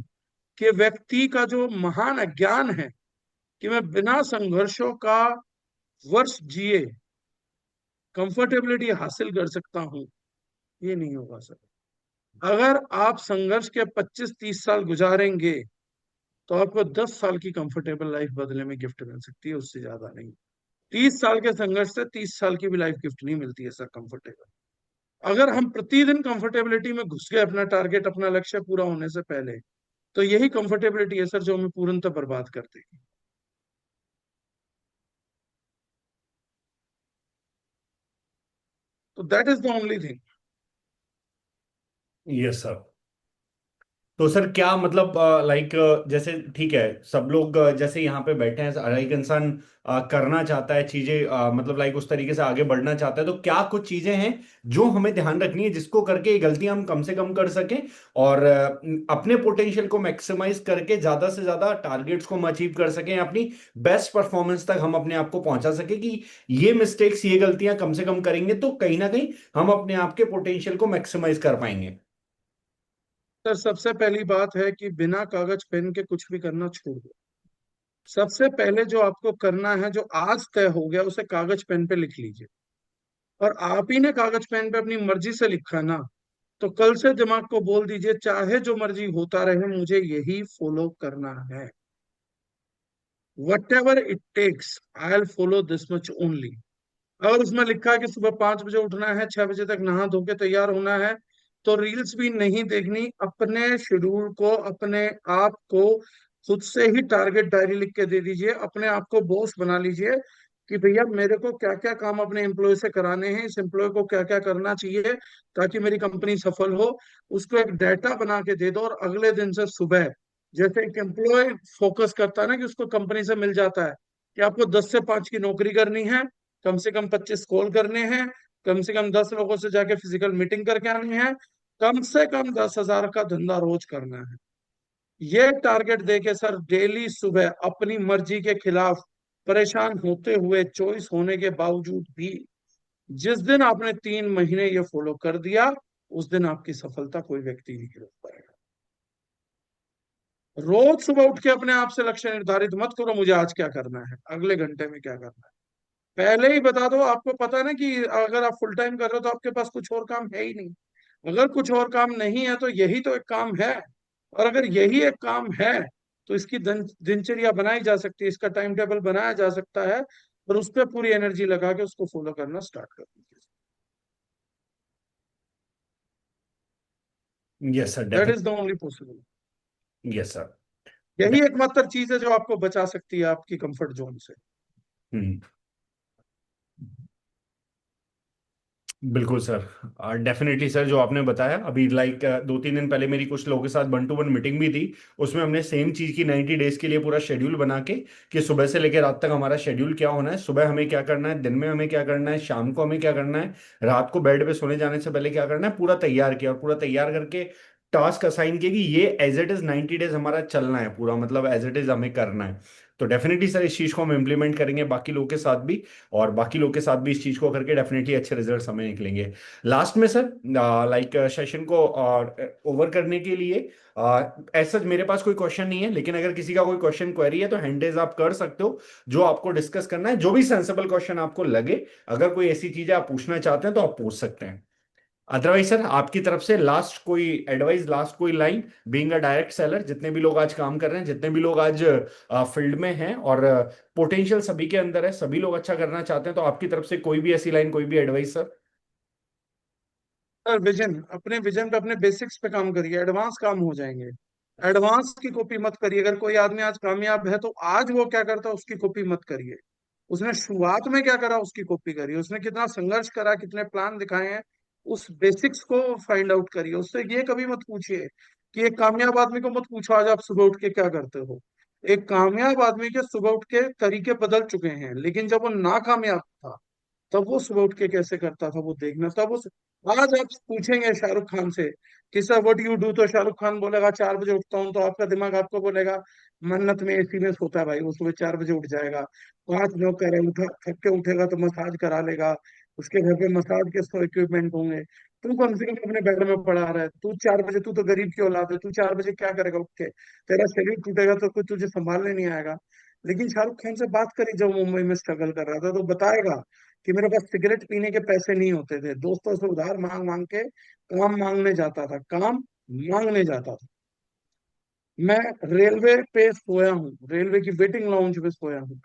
कि व्यक्ति का जो महान अज्ञान है कि मैं बिना संघर्षों का वर्ष जिए कंफर्टेबिलिटी हासिल कर सकता हूं, ये नहीं होगा सर। अगर आप संघर्ष के 25-30 साल गुजारेंगे, तो आपको 10 साल की कंफर्टेबल लाइफ बदले में गिफ्ट मिल सकती है, उससे ज्यादा नहीं। 30 साल के संघर्ष से 30 साल की भी लाइफ गिफ्ट नहीं मिलती है सर, कंफर्टेबल। अगर हम प्रतिदिन कंफर्टेबिलिटी में घुस गए, अपना टारगेट, अपना लक्ष्य पूरा होने से पहले, तो यही कंफर्टेबिलिटी है सर जो हमें पूर्णतः बर्बाद कर देगी। तो that is the only thing. Yes sir. तो सर क्या मतलब लाइक जैसे ठीक है सब लोग जैसे यहाँ पे बैठे हैं, हर एक इंसान करना चाहता है चीजें, मतलब लाइक उस तरीके से आगे बढ़ना चाहता है, तो क्या कुछ चीजें हैं जो हमें ध्यान रखनी है जिसको करके ये गलतियां हम कम से कम कर सकें और अपने पोटेंशियल को मैक्सिमाइज करके ज्यादा से ज्यादा टारगेट्स को हम अचीव कर सकें, अपनी बेस्ट परफॉर्मेंस तक हम अपने आप को पहुंचा सके कि ये मिस्टेक्स ये गलतियां कम से कम करेंगे तो कहीं ना कहीं हम अपने आप के पोटेंशियल को मैक्सिमाइज कर पाएंगे। सर सबसे पहली बात है कि बिना कागज पेन के कुछ भी करना छोड़ दो। सबसे पहले जो आपको करना है, जो आज तय हो गया, उसे कागज पेन पे लिख लीजिए। और आप ही ने कागज पेन पे अपनी मर्जी से लिखा ना, तो कल से दिमाग को बोल दीजिए, चाहे जो मर्जी होता रहे, मुझे यही फॉलो करना है। Whatever it takes, I will follow this much only. अगर उसमें लिखा है कि सुबह 5 बजे उठना है, 6 बजे तक नहा धो के तैयार होना है, तो रील्स भी नहीं देखनी। अपने शेड्यूल को, अपने आप को खुद से ही टारगेट डायरी लिख के दे दीजिए। अपने आप को बॉस बना लीजिए कि भैया मेरे को क्या क्या काम अपने एम्प्लॉय से कराने हैं, इस एम्प्लॉय को क्या क्या करना चाहिए ताकि मेरी कंपनी सफल हो। उसको एक डाटा बना के दे दो, और अगले दिन से सुबह, जैसे एक एम्प्लॉय फोकस करता है ना कि उसको कंपनी से मिल जाता है कि आपको 10 से 5 की नौकरी करनी है, कम से कम 25 कॉल करने हैं, कम से कम 10 लोगों से जाके फिजिकल मीटिंग करके आनी है, कम से कम 10,000 का धंधा रोज करना है। ये टारगेट देके सर डेली सुबह अपनी मर्जी के खिलाफ, परेशान होते हुए, चॉइस होने के बावजूद भी, जिस दिन आपने 3 महीने ये फॉलो कर दिया, उस दिन आपकी सफलता कोई व्यक्ति नहीं रोक पाएगा। रोज सुबह उठ के अपने आप से लक्ष्य निर्धारित मत करो, मुझे आज क्या करना है, अगले घंटे में क्या करना है। पहले ही बता दो। आपको पता है ना कि अगर आप फुल टाइम कर रहे हो तो आपके पास कुछ और काम है ही नहीं। अगर कुछ और काम नहीं है तो यही तो एक काम है। और अगर यही एक काम है तो इसकी दिनचर्या बनाई जा सकती है, इसका टाइम टेबल बनाया जा सकता है, और उस पर पूरी एनर्जी लगा के उसको फॉलो करना स्टार्ट कर दीजिए। Yes sir that is the definitely. Only possible. Yes sir. यही एकमात्र चीज है जो आपको बचा सकती है आपकी कंफर्ट जोन से। हम्म। बिल्कुल सर। डेफिनेटली सर जो आपने बताया अभी लाइक 2-3 दिन पहले मेरी कुछ लोगों के साथ 1-to-1 मीटिंग भी थी। उसमें हमने सेम चीज की 90 डेज के लिए पूरा शेड्यूल बना के कि सुबह से लेकर रात तक हमारा शेड्यूल क्या होना है, सुबह हमें क्या करना है, दिन में हमें क्या करना है, शाम को हमें क्या करना है, रात को बेड पे सोने जाने से पहले क्या करना है, पूरा तैयार किया और पूरा तैयार करके टास्क असाइन किया कि ये एज इट इज 90 डेज हमारा चलना है पूरा, मतलब एज इट इज हमें करना है। तो डेफिनेटली सर इस चीज को हम इम्प्लीमेंट करेंगे बाकी लोगों के साथ भी, और बाकी लोग के साथ भी इस चीज को करके डेफिनेटली अच्छे रिजल्ट्स हमें निकलेंगे। लास्ट में सर लाइक सेशन को ओवर करने के लिए ऐसा मेरे पास कोई क्वेश्चन नहीं है, लेकिन अगर किसी का कोई क्वेश्चन क्वेरी है तो हैंड रेज आप कर सकते हो, जो आपको डिस्कस करना है, जो भी सेंसेबल क्वेश्चन आपको लगे, अगर कोई ऐसी चीजें आप पूछना चाहते हैं तो आप पूछ सकते हैं। अदरवाइज सर आपकी तरफ से लास्ट कोई एडवाइस, लास्ट कोई line, being a direct seller, जितने भी लोग आज काम कर रहे हैं, जितने भी लोग आज फील्ड में हैं और पोटेंशियल सभी के अंदर है, सभी लोग अच्छा करना चाहते हैं, तो आपकी तरफ से कोई भी ऐसी लाइन, कोई भी एडवाइस सर। सर विजन, अपने विजन पे, अपने बेसिक्स पे काम करिए, एडवांस काम हो जाएंगे। एडवांस की कॉपी मत करिए। अगर कोई आदमी आज कामयाब है तो आज वो क्या करता है उसकी कॉपी मत करिए। उसने शुरुआत में क्या करा उसकी कॉपी करिए। उसने कितना संघर्ष करा, कितने प्लान दिखाए हैं, उस बेसिक्स को फाइंड आउट करिए। उससे ये कभी मत पूछिए कि एक कामयाब आदमी को मत पूछो आज आप सुबह उठ के क्या करते हो। एक कामयाब आदमी के सुबह उठ के तरीके बदल चुके हैं, लेकिन जब वो नाकामयाब था तब वो सुबह उठ के कैसे करता था वो देखना। तब उस आज आप पूछेंगे शाहरुख खान से कि सर व्हाट यू डू, तो शाहरुख खान बोलेगा 4 बजे उठता हूँ, तो आपका दिमाग आपको बोलेगा मन्नत में एसी में सोता है भाई, वो सुबह 4 बजे उठ जाएगा। 5 नौकर है, उठा थक के उठेगा तो मसाज करा लेगा, उसके घर पे मसाज के 100 इक्विपमेंट होंगे। तू कम से कम अपने बेड में पड़ा रहा है, तू 4 बजे, तू तो गरीब की औलाद है, तू 4 बजे क्या करेगा उठ के? तेरा शरीर टूटेगा तो कोई तुझे संभालने नहीं आएगा। लेकिन शाहरुख खान से बात करी जब मुंबई में स्ट्रगल कर रहा था, तो बताएगा कि मेरे पास सिगरेट पीने के पैसे नहीं होते थे, दोस्तों से उधार मांग मांग के काम मांगने जाता था, काम मांगने जाता था। मैं रेलवे पे सोया हूँ, रेलवे की वेटिंग लाउंज पे सोया हूँ।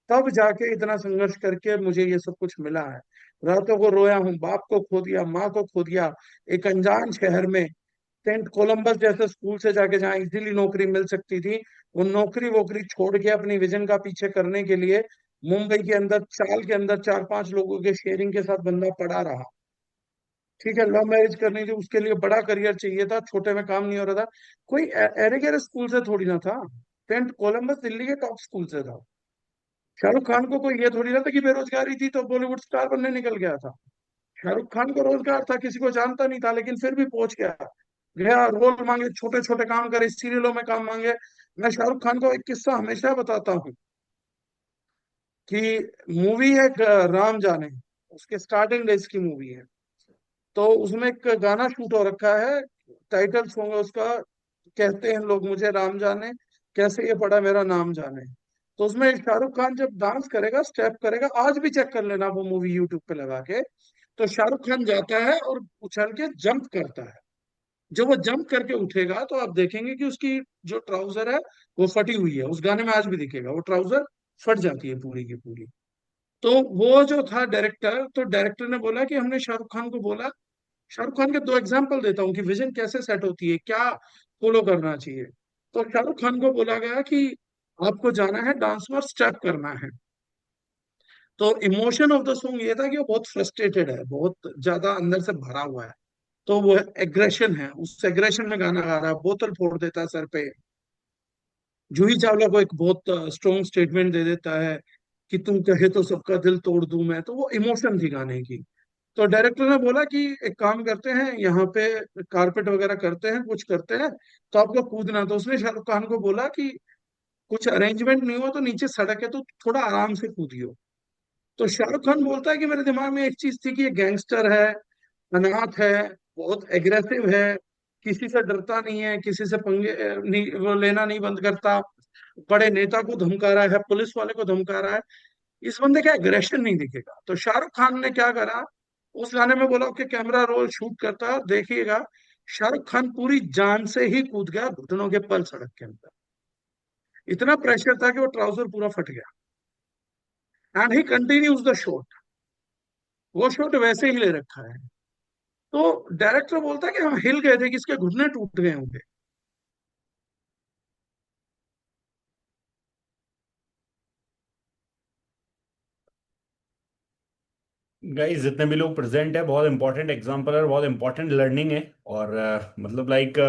तब जाके इतना संघर्ष करके मुझे ये सब कुछ मिला है। रातों को रोया हूँ, बाप को खो दिया, माँ को खो दिया, एक अनजान शहर में, सेंट कोलंबस जैसे स्कूल से जाके जहाँ इजीली नौकरी मिल सकती थी, वो नौकरी वोकरी छोड़ के अपनी विजन का पीछे करने के लिए मुंबई के अंदर, चाल के अंदर 4-5 लोगों के शेयरिंग के साथ बंदा पड़ा रहा। ठीक है, लव मैरिज करनी थी, उसके लिए बड़ा करियर चाहिए था, छोटे में काम नहीं हो रहा था। कोई एरे गैरे स्कूल से थोड़ी ना था। सेंट कोलंबस दिल्ली के टॉप स्कूल से था। शाहरुख खान को कोई ये थोड़ी ना था कि बेरोजगारी थी तो बॉलीवुड स्टार बनने निकल गया था। शाहरुख खान को रोजगार था, किसी को जानता नहीं था, लेकिन फिर भी पहुंच गया। गया, रोल मांगे, छोटे छोटे काम करे, सीरियलों में काम मांगे। मैं शाहरुख खान को एक किस्सा हमेशा बताता हूँ कि मूवी है राम जाने, उसके स्टार्टिंग डेज की मूवी है। तो उसमें एक गाना शूट हो रखा है, टाइटल सॉन्ग है उसका, कहते हैं लोग मुझे राम जाने, कैसे ये पड़ा मेरा नाम जाने। तो उसमें शाहरुख खान जब डांस करेगा, स्टेप करेगा, आज भी चेक कर लेना वो मूवी यूट्यूब पे लगा के, तो शाहरुख खान जाता है और उछल के जंप करता है। जब वो जंप करके उठेगा तो आप देखेंगे कि उसकी जो ट्राउजर है वो फटी हुई है, उस गाने में आज भी दिखेगा वो ट्राउजर फट जाती है पूरी की पूरी। तो वो जो था डायरेक्टर, तो डायरेक्टर ने बोला कि हमने शाहरुख खान को बोला, शाहरुख खान के दो एग्जांपल देता हूँ कि विजन कैसे सेट होती है, क्या फॉलो करना चाहिए। तो शाहरुख खान को बोला गया कि आपको जाना है डांस में, स्टेप करना है। तो इमोशन ऑफ द सॉन्ग ये था कि वो बहुत फ्रस्ट्रेटेड है, बहुत ज्यादा अंदर से भरा हुआ है। तो वो एग्रेशन है, उस एग्रेशन में गाना गा रहा है, बोतल फोड़ देता है सर पे। जूही चावला को एक बहुत स्ट्रॉन्ग स्टेटमेंट दे देता है कि तुम कहे तो सबका दिल तोड़ दूं मैं। तो वो इमोशन थी गाने की। तो डायरेक्टर ने बोला कि एक काम करते हैं, यहाँ पे कारपेट वगैरह करते हैं, कुछ करते हैं, तो आपको कूदना। तो उसने शाहरुख खान को बोला कि कुछ अरेंजमेंट नहीं हुआ तो नीचे सड़क है तो थोड़ा आराम से कूदियो। तो शाहरुख खान बोलता है कि मेरे दिमाग में एक चीज थी कि ये गैंगस्टर है, अनाथ है, बहुत एग्रेसिव है, किसी से डरता नहीं है, किसी से पंगे नहीं, वो लेना नहीं बंद करता, बड़े नेता को धमका रहा है, पुलिस वाले को धमका रहा है, इस बंदे का एग्रेशन नहीं दिखेगा। तो शाहरुख खान ने क्या करा, उस गाने में बोला कि कैमरा रोल शूट करता देखिएगा, शाहरुख खान पूरी जान से ही कूद गया घुटनों के पल सड़क के अंदर। इतना प्रेशर था कि वो ट्राउजर पूरा फट गया। And he continues the shot, वो शॉट वैसे ही ले रखा है। तो डायरेक्टर बोलता है कि हम हिल गए थे कि इसके घुटने टूट गए होंगे। गाइस जितने भी लोग प्रेजेंट है, बहुत इंपॉर्टेंट एग्जाम्पल है, बहुत इंपॉर्टेंट लर्निंग है। और मतलब लाइक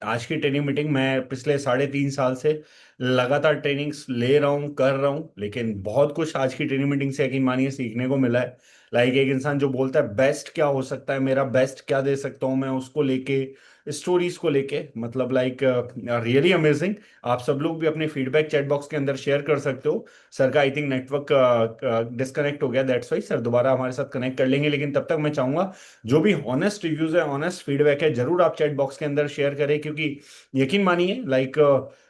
आज की ट्रेनिंग मीटिंग मैं पिछले 3.5 साल से लगातार ट्रेनिंग्स ले रहा हूँ, कर रहा हूँ, लेकिन बहुत कुछ आज की ट्रेनिंग मीटिंग से यकीन मानिए सीखने को मिला है। लाइक एक इंसान जो बोलता है बेस्ट क्या हो सकता है, मेरा बेस्ट क्या दे सकता हूँ मैं उसको लेके, स्टोरीज को लेके, मतलब लाइक रियली अमेजिंग। आप सब लोग भी अपने फीडबैक चैट बॉक्स के अंदर शेयर कर सकते हो। सर का आई थिंक नेटवर्क डिस्कनेक्ट हो गया, दैट्स वाई सर दोबारा हमारे साथ कनेक्ट कर लेंगे, लेकिन तब तक मैं चाहूंगा जो भी ऑनेस्ट रिव्यूज है, ऑनेस्ट फीडबैक है, जरूर आप चैट बॉक्स के अंदर शेयर करें, क्योंकि यकीन मानिए लाइक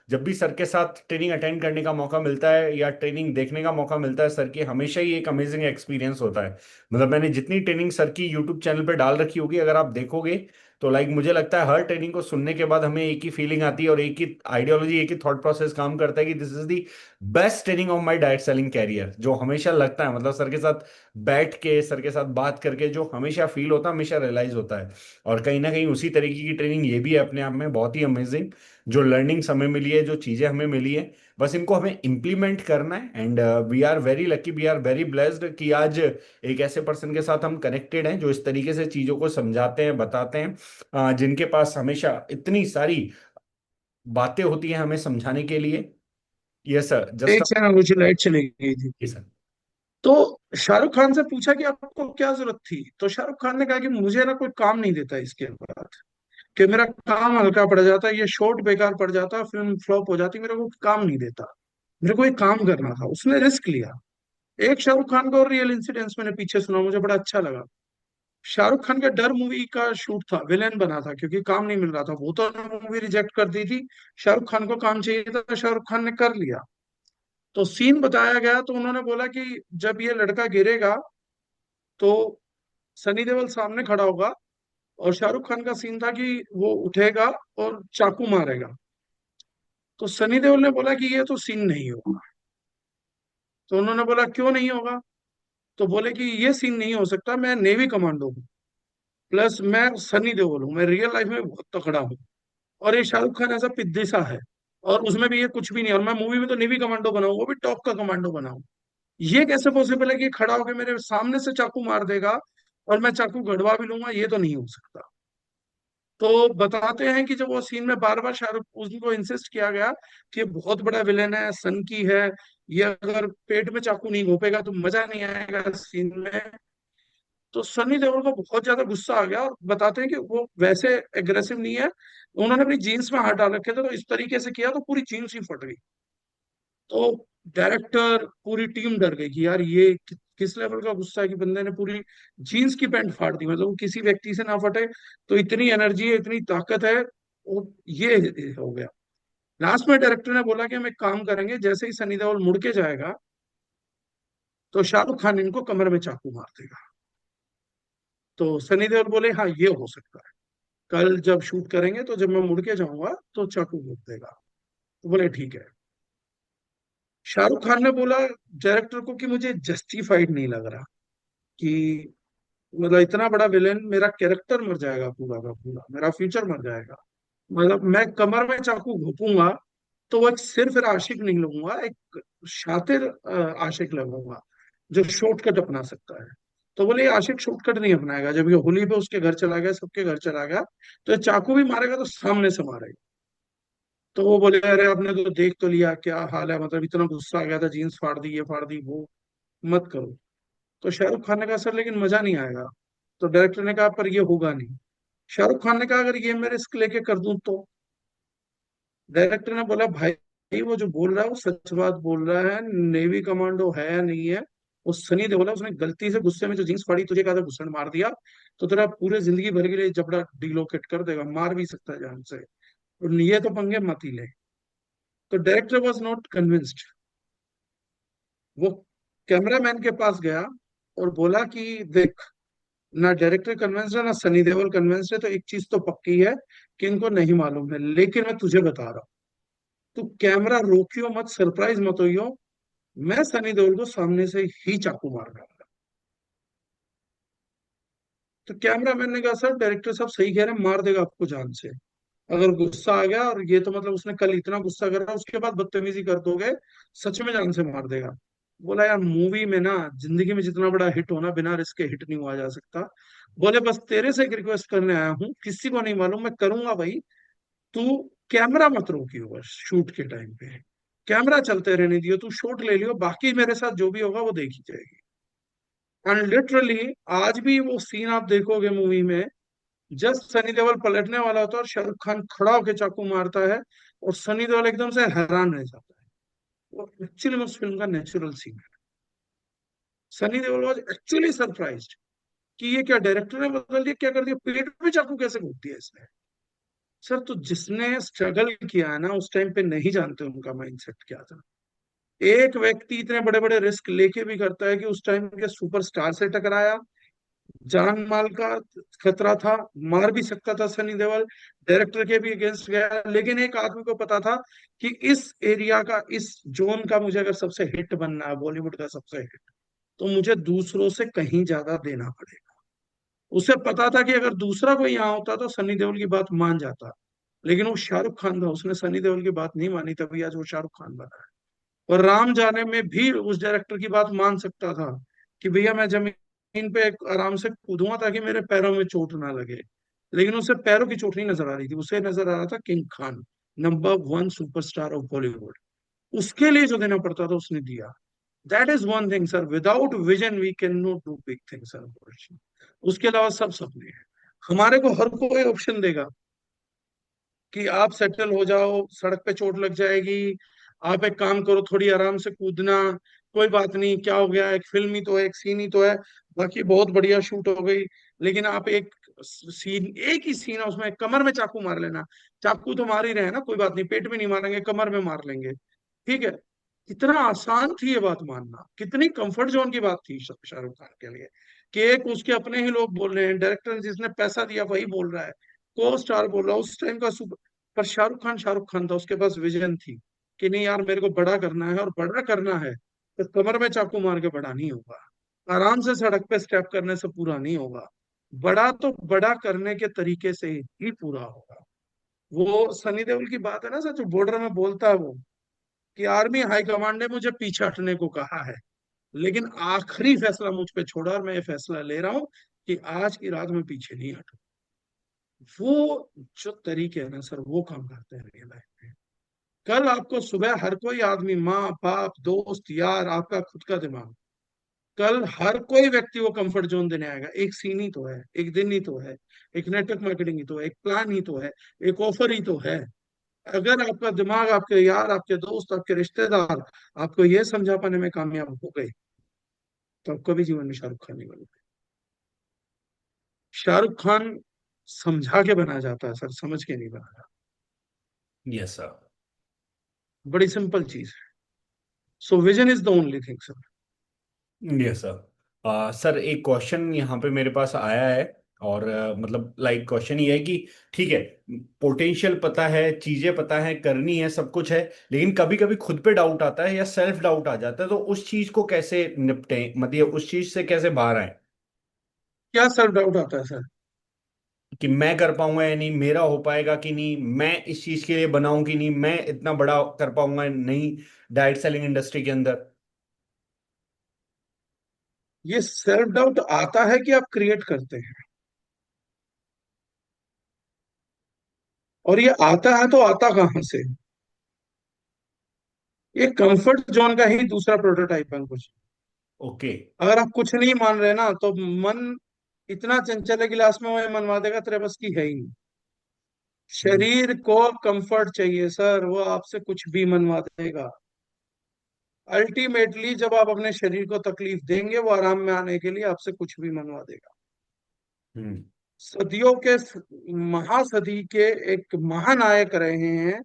जब भी सर के साथ ट्रेनिंग अटेंड करने का मौका मिलता है या ट्रेनिंग देखने का मौका मिलता है सर की, हमेशा ही एक अमेजिंग एक्सपीरियंस होता है। मतलब मैंने जितनी ट्रेनिंग सर की यूट्यूब चैनल पे डाल रखी होगी, अगर आप देखोगे तो लाइक मुझे लगता है हर ट्रेनिंग को सुनने के बाद हमें एक ही फीलिंग आती है और एक ही आइडियोलॉजी, एक ही थॉट प्रोसेस काम करता है कि this is the best training of my direct selling career. जो हमेशा लगता है, मतलब सर के साथ बैठ के, सर के साथ बात करके जो हमेशा फील होता है, हमेशा रियलाइज होता है। और कहीं ना कहीं उसी तरीके की ट्रेनिंग ये भी है अपने आप में बहुत ही अमेजिंग। जो लर्निंग्स हमें मिली है, जो चीजें हमें मिली है, बस इनको हमें इम्प्लीमेंट करना है। And we are very lucky, we are very blessed कि आज एक ऐसे पर्सन के साथ हम कनेक्टेड हैं जो इस तरीके से चीजों को समझाते हैं, बताते हैं, जिनके पास हमेशा इतनी सारी बातें होती हैं हमें समझाने के लिए। Yes sir, just. एक चैनल मुझे लाइट चली गई थी। जी सर। तो शाहरुख खान से पूछा कि आपको क्या जरूरत थी, तो शाहरुख खान ने कहा कि मुझे ना कोई काम नहीं देता इसके बाद, कि मेरा काम हल्का पड़ जाता, ये शॉट बेकार पड़ जाता, फिल्म फ्लॉप हो जाती, मेरे को काम नहीं देता, मेरे को एक काम करना था। उसने रिस्क लिया। एक शाहरुख खान का और रियल इंसिडेंस मैंने पीछे सुना, मुझे बड़ा अच्छा लगा। शाहरुख खान का डर मूवी का शूट था, विलेन बना था, क्योंकि काम नहीं मिल रहा था, वो तो मूवी रिजेक्ट कर दी थी, शाहरुख खान को काम चाहिए था, शाहरुख खान ने कर लिया। तो सीन बताया गया, तो उन्होंने बोला कि जब ये लड़का गिरेगा तो सनी देओल सामने खड़ा होगा, और शाहरुख खान का सीन था कि वो उठेगा और चाकू मारेगा। तो सनी देओल ने बोला कि ये तो सीन नहीं होगा। तो उन्होंने बोला क्यों नहीं होगा, तो बोले कि ये सीन नहीं हो सकता, मैं नेवी कमांडो हूँ, प्लस मैं सनी देओल हूँ, मैं रियल लाइफ में बहुत तगड़ा हूँ, और ये शाहरुख खान ऐसा पिद्दी सा है, और उसमें भी ये कुछ भी नहीं, और मैं मूवी में तो नेवी कमांडो बनाऊं, वो भी टॉप का कमांडो बनाऊं। ये कैसे पॉसिबल है कि खड़ा होकर मेरे सामने से चाकू मार देगा और मैं चाकू गड़वा भी लूंगा, ये तो नहीं हो सकता। तो बताते हैं कि जब वो सीन में बार बार शाहरुख, उनको इंसिस्ट किया गया कि ये बहुत बड़ा विलेन है, सन की है, ये अगर पेट में चाकू नहीं घोपेगा तो मजा नहीं आएगा सीन में। तो सनी देओल को बहुत ज्यादा गुस्सा आ गया, और बताते हैं कि वो वैसे एग्रेसिव नहीं है, उन्होंने अपनी जीन्स में हाथ डाल रखे थे, तो इस तरीके से किया तो पूरी जीन्स ही फट गई। तो डायरेक्टर, पूरी टीम डर गई कि यार ये किस लेवल का गुस्सा है कि बंदे ने पूरी जीन्स की पैंट फाड़ दी, मतलब वो किसी व्यक्ति से ना फटे, तो इतनी एनर्जी है, इतनी ताकत है, वो ये हो गया। लास्ट में डायरेक्टर ने बोला कि हम एक काम करेंगे, जैसे ही सनी देओल मुड़ के जाएगा तो शाहरुख खान इनको कमर में चाकू मार देगा। तो सनी देओल बोले हाँ ये हो सकता है, कल जब शूट करेंगे तो जब मैं मुड़ के जाऊंगा तो चाकू घोप देगा। तो बोले ठीक है। शाहरुख खान ने बोला डायरेक्टर को कि मुझे जस्टिफाइड नहीं लग रहा कि, मतलब इतना बड़ा विलेन, मेरा कैरेक्टर मर जाएगा पूरा का पूरा, मेरा फ्यूचर मर जाएगा। मतलब मैं कमर में चाकू घोपूंगा तो वो एक सिर्फ आशिक नहीं लगूंगा, एक शातिर आशिक लगूंगा जो शॉर्टकट अपना सकता है। तो बोले ये आशिक शॉर्टकट नहीं अपनाएगा, जब ये होली पे उसके घर चला गया, सबके घर चला गया, तो ये चाकू भी मारेगा तो सामने से मारेगा। तो वो बोले अरे आपने तो देख तो लिया क्या हाल है, मतलब इतना गुस्सा आ गया था, जीन्स फाड़ दी, ये फाड़ दी, वो मत करो। तो शाहरुख खान ने कहा सर लेकिन मजा नहीं आएगा। तो डायरेक्टर ने कहा पर ये होगा नहीं। शाहरुख खान ने कहा अगर ये मैं रिस्क लेके कर दूं तो। डायरेक्टर ने बोला भाई वो जो बोल रहा है वो सच बात बोल रहा है, नेवी कमांडो है या नहीं है। वो सनी देओल है, उसने गलती से गुस्से में जो जींस फाड़ी तुझे कहा था घुसड़ मार दिया, तो तेरा पूरे जिंदगी भर के लिए जबड़ा डिलोकेट कर देगा, मार भी सकता है जान से। और ये तो पंगे मत ही ले। तो डायरेक्टर वॉज नॉट कन्विंस्ड। वो कैमरामैन के पास गया और बोला कि देख, ना डायरेक्टर कन्विंस्ड है ना सनी देओल कन्विंस्ड है, तो एक चीज तो पक्की है कि इनको नहीं मालूम है, लेकिन मैं तुझे बता रहा हूँ, तू कैमरा रोकियो मत, सरप्राइज मत होइयो, मैं सनी देओल को सामने से ही चाकू मार रहा था। तो कैमरामैन ने कहा सर डायरेक्टर साहब सही कह रहे हैं, मार देगा आपको जान से, अगर गुस्सा आ गया, और ये तो मतलब उसने कल इतना गुस्सा करा, उसके बाद बदतमीजी कर दोगे, सच में जान से मार देगा। बोला यार मूवी में ना, जिंदगी में जितना बड़ा हिट होना बिना रिस्क के हिट नहीं हुआ जा सकता। बोले बस तेरे से एक रिक्वेस्ट करने आया हूँ, किसी को नहीं मालूम, मैं करूंगा भाई, तू कैमरा मत रोकियो बस शूट के टाइम पे, कैमरा चलते रहने दियो, तू शॉट ले लियो, बाकी मेरे साथ जो भी होगा वो देखी जाएगी। एंड लिटरली आज भी वो सीन आप देखोगे मूवी में, जस्ट सनी देओल पलटने वाला होता है और शाहरुख खान खड़ा होकर चाकू मारता है, और सनी देओल एकदम से हैरान रह जाता है। वो एक्चुअली में उस फिल्म का नेचुरल सीन है। Sunny Deol was actually surprised कि ये क्या डायरेक्टर ने बदल दिया, क्या कर दिया, पेट पे चाकू कैसे घुस दिया इसने। सर तो जिसने स्ट्रगल किया है ना उस टाइम पे नहीं जानते उनका माइंडसेट क्या था। एक व्यक्ति इतने बड़े बड़े रिस्क लेके भी करता है कि उस टाइम के सुपरस्टार से टकराया, जान माल का खतरा था, मार भी सकता था सनी देओल, डायरेक्टर के भी अगेंस्ट गया, लेकिन एक आदमी को पता था कि इस एरिया का, इस जोन का मुझे अगर सबसे हिट बनना है, बॉलीवुड का सबसे हिट, तो मुझे दूसरों से कहीं ज्यादा देना पड़ेगा। उसे पता था कि अगर दूसरा कोई यहाँ होता तो सनी देओल की बात मान जाता, लेकिन वो शाहरुख खान था, उसने सनी देओल की बात नहीं मानी, तभी आज वो शाहरुख खान बना है। और राम जाने में भी उस डायरेक्टर की बात मान सकता था कि भैया मैं जमीन पे आराम से कूदूंगा ताकि मेरे पैरों में चोट ना लगे, लेकिन उसे पैरों की चोट नहीं नजर आ रही थी, उसे नजर आ रहा था King Khan, number one superstar of Bollywood. उसके लिए जो देना पड़ता था उसने दिया। That is one thing sir, without vision we can not do big things sir. उसके अलावा सब सपने हैं। हमारे को हर कोई ऑप्शन देगा कि आप सेटल हो जाओ, सड़क पे चोट लग जाएगी, आप एक काम करो थोड़ी आराम से कूदना, कोई बात नहीं, क्या हो गया, एक फिल्म ही तो है, एक सीन ही तो है, बाकी बहुत बढ़िया शूट हो गई। लेकिन आप एक सीन, एक ही सीन है उसमें कमर में चाकू मार लेना, चाकू तो मार ही रहे हैं ना, कोई बात नहीं, पेट में नहीं मारेंगे, कमर में मार लेंगे, ठीक है। कितना आसान थी ये बात मानना, कितनी कंफर्ट जोन की बात थी शाहरुख खान के लिए, कि एक उसके अपने ही लोग बोल रहे हैं, डायरेक्टर जिसने पैसा दिया वही बोल रहा है, को स्टार बोल रहा है, उस टाइम का सुपर। पर शाहरुख खान था, उसके पास विजन थी कि नहीं यार मेरे को बड़ा करना है, और बड़ा करना है तो कमर में चाकू मार के बड़ा नहीं होगा, आराम से सड़क पे स्टेप करने से पूरा नहीं होगा, बड़ा तो बड़ा करने के तरीके से ही पूरा होगा। वो सनी देओल की बात है ना सर, जो बॉर्डर में बोलता है वो, कि आर्मी हाई कमांड ने मुझे पीछे हटने को कहा है, लेकिन आखिरी फैसला मुझ पे छोड़ा और मैं ये फैसला ले रहा हूं कि आज की रात में पीछे नहीं हटूं। वो जो तरीके है ना सर, वो काम करते हैं रियल लाइफ में। कल आपको सुबह हर कोई आदमी, माँ बाप दोस्त यार, आपका खुद का दिमाग, कल हर कोई व्यक्ति वो कंफर्ट जोन देने आएगा। एक सीन ही तो है, एक दिन ही तो है, एक नेटवर्क मार्केटिंग ही तो है, एक प्लान ही तो है, एक ऑफर ही तो है। अगर आपका दिमाग, आपके यार, आपके दोस्त, आपके रिश्तेदार आपको ये समझा पाने में कामयाब हो गए, तो आप कभी जीवन में शाहरुख खान नहीं बनोगे। शाहरुख खान समझा के बनाया जाता है सर, समझ के नहीं बनाया। Yes sir. बड़ी सिंपल चीज है। So vision is the only thing sir. Yes sir. Sir एक क्वेश्चन यहाँ पे मेरे पास आया है, और मतलब लाइक क्वेश्चन ये है कि ठीक है, पोटेंशियल पता है, चीजें पता है, करनी है, सब कुछ है, लेकिन कभी कभी खुद पे डाउट आता है या सेल्फ डाउट आ जाता है, तो उस चीज को कैसे निपटें, मतलब उस चीज से कैसे बाहर आए? क्या सेल्फ डाउट आता है सर? कि मैं कर पाऊंगा या नहीं, मेरा हो पाएगा कि नहीं, मैं इस चीज के लिए बनाऊं कि नहीं, मैं इतना बड़ा कर पाऊंगा नहीं डाइट सेलिंग इंडस्ट्री के अंदर। ये सेल्फ डाउट आता है कि आप क्रिएट करते हैं? और ये आता है तो आता कहां से? ये कंफर्ट जोन का ही दूसरा प्रोटोटाइप है कुछ। ओके। अगर आप कुछ नहीं मान रहे ना, तो मन इतना चंचल है, गिलास में वो मनवा देगा, तेरे बस की है ही नहीं। शरीर को कंफर्ट चाहिए सर, वो आपसे कुछ भी मनवा देगा। अल्टीमेटली जब आप अपने शरीर को तकलीफ देंगे, वो आराम में आने के लिए आपसे कुछ भी मनवा देगा। हम्म। सदियों के महासदी के एक महानायक रहे हैं,